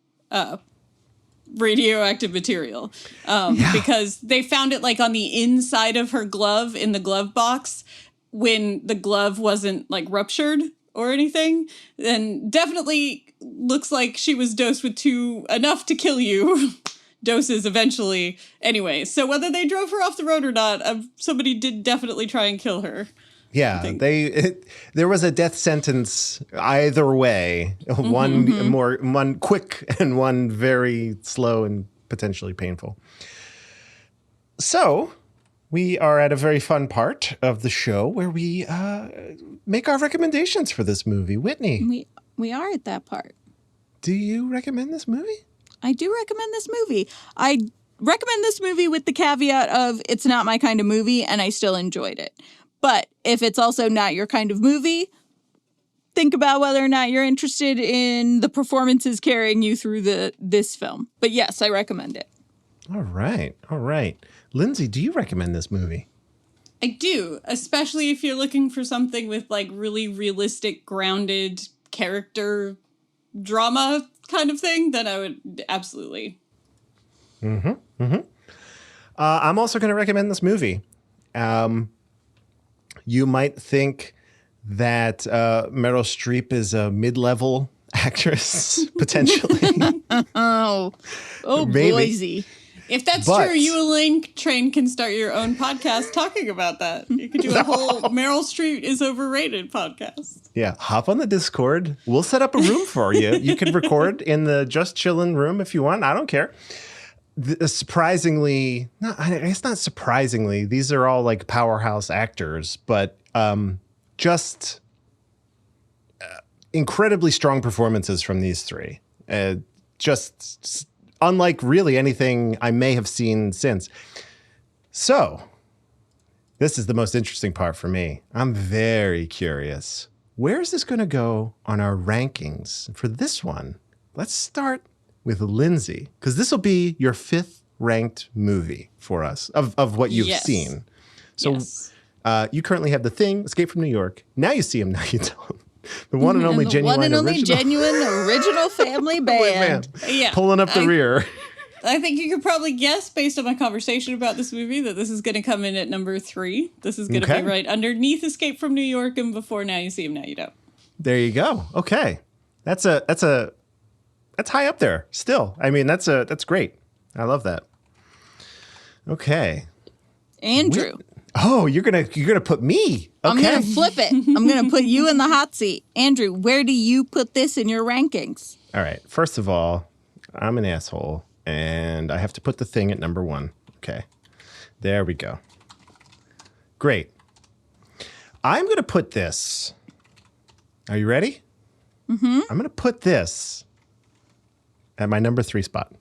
C: radioactive material because they found it like on the inside of her glove in the glove box when the glove wasn't like ruptured or anything. And definitely looks like she was dosed with enough to kill you doses eventually anyway. So whether they drove her off the road or not, somebody did definitely try and kill her.
A: Yeah, there was a death sentence either way. One quick and one very slow and potentially painful. So we are at a very fun part of the show where we make our recommendations for this movie. Whitney,
B: We are at that part.
A: Do you recommend this movie?
B: I do recommend this movie. I recommend this movie with the caveat of it's not my kind of movie and I still enjoyed it. But if it's also not your kind of movie, think about whether or not you're interested in the performances carrying you through this film. But yes, I recommend it.
A: All right. All right. Lindsey, do you recommend this movie?
C: I do, especially if you're looking for something with like really realistic, grounded character drama kind of thing, then I would absolutely.
A: I'm also going to recommend this movie. You might think that Meryl Streep is a mid-level actress, potentially.
B: Oh,
A: Maybe.
B: Boise.
C: If that's true, you, Elaine Train, can start your own podcast talking about that. You could do a whole Meryl Streep is overrated podcast.
A: Yeah, hop on the Discord. We'll set up a room for you. You can record in the Just Chillin' room if you want. I don't care. Surprisingly, I guess not surprisingly, these are all like powerhouse actors, but just incredibly strong performances from these three. Just unlike really anything I may have seen since. So, this is the most interesting part for me. I'm very curious. Where is this going to go on our rankings for this one? Let's start with Lindsey, because this will be your 5th ranked movie for us of what you've seen. So you currently have The Thing, Escape from New York. Now you see him, now you don't. The one and only genuine
B: original family band.
C: Yeah,
A: pulling up the rear.
C: I think you could probably guess based on my conversation about this movie that this is going to come in at number 3. This is going to be right underneath Escape from New York and before Now You See Him, Now You Don't.
A: There you go. Okay. That's high up there still. I mean, that's great. I love that. Okay.
B: Andrew.
A: You're gonna put me. Okay.
B: I'm gonna flip it. I'm gonna put you in the hot seat. Andrew, where do you put this in your rankings?
A: All right. First of all, I'm an asshole. And I have to put the thing at number 1. Okay. There we go. Great. I'm going to put this. Are you ready?
B: Mm-hmm.
A: I'm going to put this at my number 3 spot.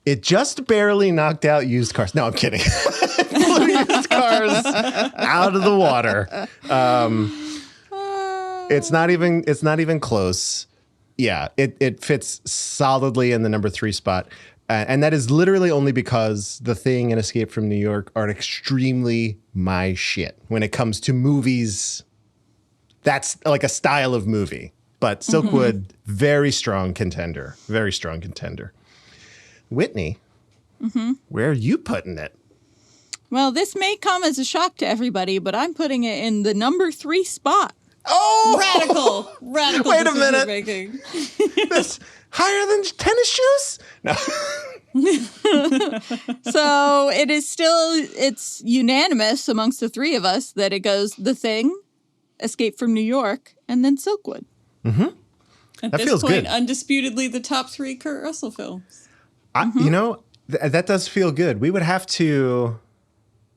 A: It just barely knocked out used cars. No, I'm kidding. It blew used cars out of the water. It's not even close. Yeah, it fits solidly in the number 3 spot. And that is literally only because The Thing and Escape from New York are extremely my shit when it comes to movies. That's like a style of movie. But Silkwood, very strong contender. Very strong contender. Whitney, where are you putting it?
B: Well, this may come as a shock to everybody, but I'm putting it in the number 3 spot.
A: Oh!
C: Radical
A: Wait a
C: decision
A: minute.
C: making.
A: That's higher than tennis shoes? No.
B: So it's unanimous amongst the 3 of us that it goes The Thing, Escape from New York, and then Silkwood.
A: Mm-hmm.
C: At
A: That
C: this
A: feels
C: point,
A: good.
C: undisputedly the top 3 Kurt Russell films.
A: You know, that does feel good. We would have to...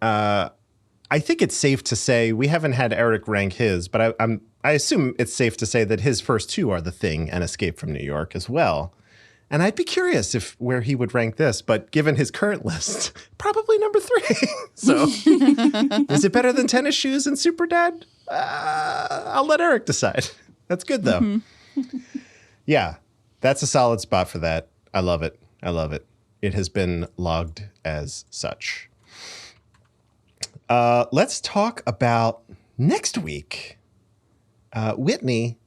A: I think it's safe to say we haven't had Eric rank his, but I assume it's safe to say that his first 2 are The Thing and Escape from New York as well. And I'd be curious where he would rank this, but given his current list, probably number 3. So is it better than Tennis Shoes and Superdad? I'll let Eric decide. That's good though. Yeah, that's a solid spot for that. I love it. I love it. It has been logged as such. Let's talk about next week. Whitney,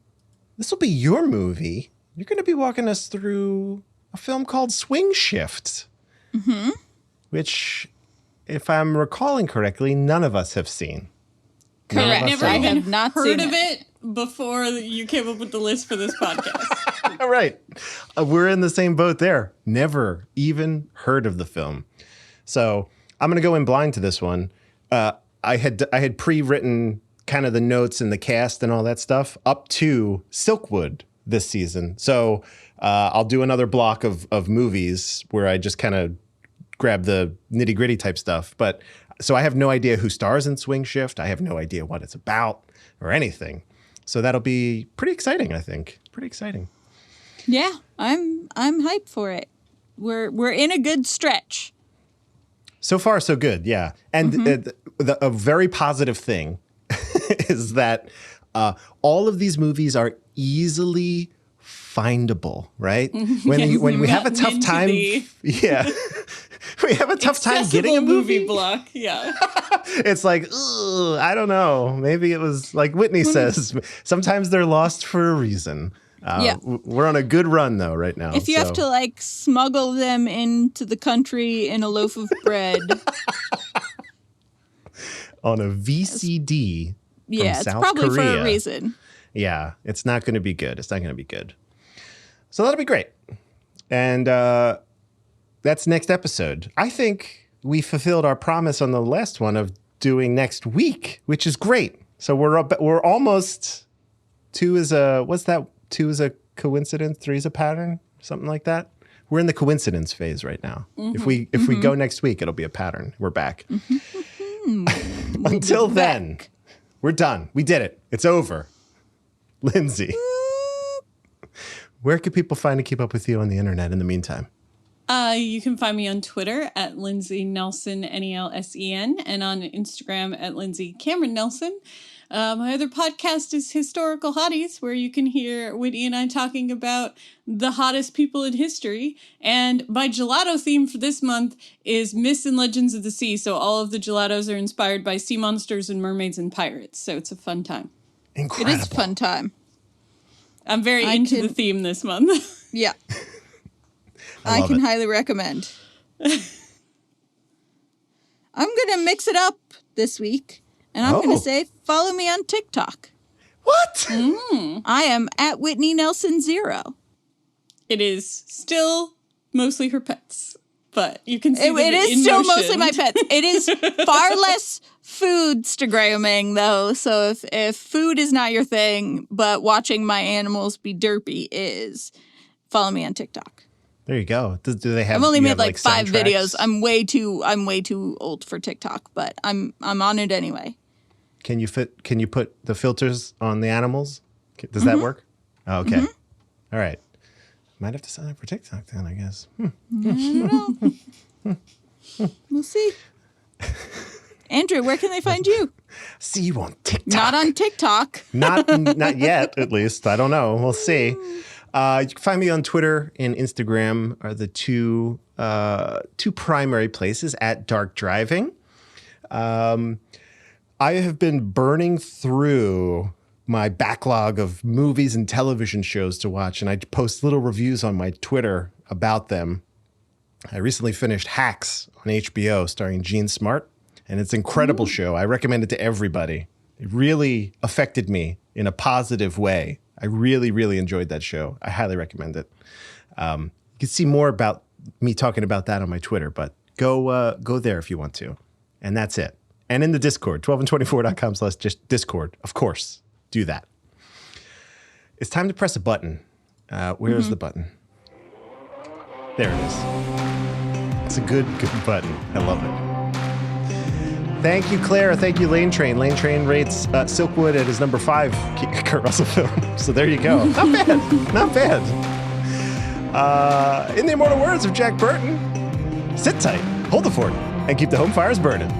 A: this will be your movie. You're going to be walking us through a film called Swing Shift, which, if I'm recalling correctly, none of us have seen.
B: Correct.
C: Never
B: I
C: even
B: have not
C: heard
B: seen
C: of it before you came up with the list for this podcast.
A: All right. We're in the same boat there. Never even heard of the film. So I'm going to go in blind to this one. I had pre-written kind of the notes and the cast and all that stuff up to Silkwood this season. So I'll do another block of movies where I just kind of grab the nitty-gritty type stuff. But so I have no idea who stars in Swing Shift. I have no idea what it's about or anything. So that'll be pretty exciting, I think. Pretty exciting.
B: Yeah, I'm hyped for it. We're in a good stretch.
A: So far, so good. Yeah. And a very positive thing is that all of these movies are easily findable, right? When we have a tough time, yeah, we have a tough time getting a movie
C: block. Yeah,
A: it's like, ugh, I don't know. Maybe it was like Whitney says. Sometimes they're lost for a reason.
B: Yeah.
A: We're on a good run though right now.
B: If you have to like smuggle them into the country in a loaf of bread.
A: On a VCD
B: yeah,
A: from
B: it's
A: South
B: probably
A: Korea.
B: for a reason.
A: Yeah, it's not going to be good. It's not going to be good. So that'll be great. And that's next episode. I think we fulfilled our promise on the last one of doing next week, which is great. So we're almost 2 is a, what's that? 2 is a coincidence, 3 is a pattern, something like that. We're in the coincidence phase right now. If we go next week, it'll be a pattern. We're back. Until then, we're done. We did it. It's over. Lindsey, where can people find and keep up with you on the internet in the meantime?
C: You can find me on Twitter at Lindsey Nelson, Nelsen, and on Instagram at Lindsey Cameron Nelson. My other podcast is Historical Hotties, where you can hear Whitney and I talking about the hottest people in history. And my gelato theme for this month is Myths and Legends of the Sea. So all of the gelatos are inspired by sea monsters and mermaids and pirates. So it's a fun time.
A: Incredible.
B: It is a fun time.
C: I'm very into the theme this month.
B: Yeah.
A: I
B: can
A: it.
B: highly recommend. I'm going to mix it up this week. And I'm going to say, follow me on TikTok.
A: What?
B: I am at Whitney Nelson 0.
C: It is still mostly for pets, but you can see
B: It
C: them
B: is
C: in
B: still
C: motion.
B: mostly my pets. It is far less foodstagramming though. So if food is not your thing, but watching my animals be derpy is, follow me on TikTok.
A: There you go. Do they have?
B: I've only
A: you
B: made
A: have,
B: like 5
A: soundtracks?
B: videos. I'm way too old for TikTok, but I'm on it anyway.
A: Can you put the filters on the animals? Does that work? Oh, okay. All right. Might have to sign up for TikTok then, I guess.
B: I don't know. We'll see. Andrew, where can they find you?
A: See you on TikTok.
B: Not on TikTok.
A: Not yet, at least. I don't know. We'll see. You can find me on Twitter and Instagram are the two primary places at Dark Driving. I have been burning through my backlog of movies and television shows to watch, and I post little reviews on my Twitter about them. I recently finished Hacks on HBO starring Gene Smart, and it's an incredible show. I recommend it to everybody. It really affected me in a positive way. I really, really enjoyed that show. I highly recommend it. You can see more about me talking about that on my Twitter, but go there if you want to. And that's it. And in the Discord, 12and24.com/Discord, of course, do that. It's time to press a button. Where's the button? There it is. It's a good button. I love it. Thank you, Clara. Thank you, Lane Train. Lane Train rates Silkwood at his number 5 Kurt Russell film. So there you go. Not bad. Not bad. In the immortal words of Jack Burton, sit tight, hold the fort, and keep the home fires burning.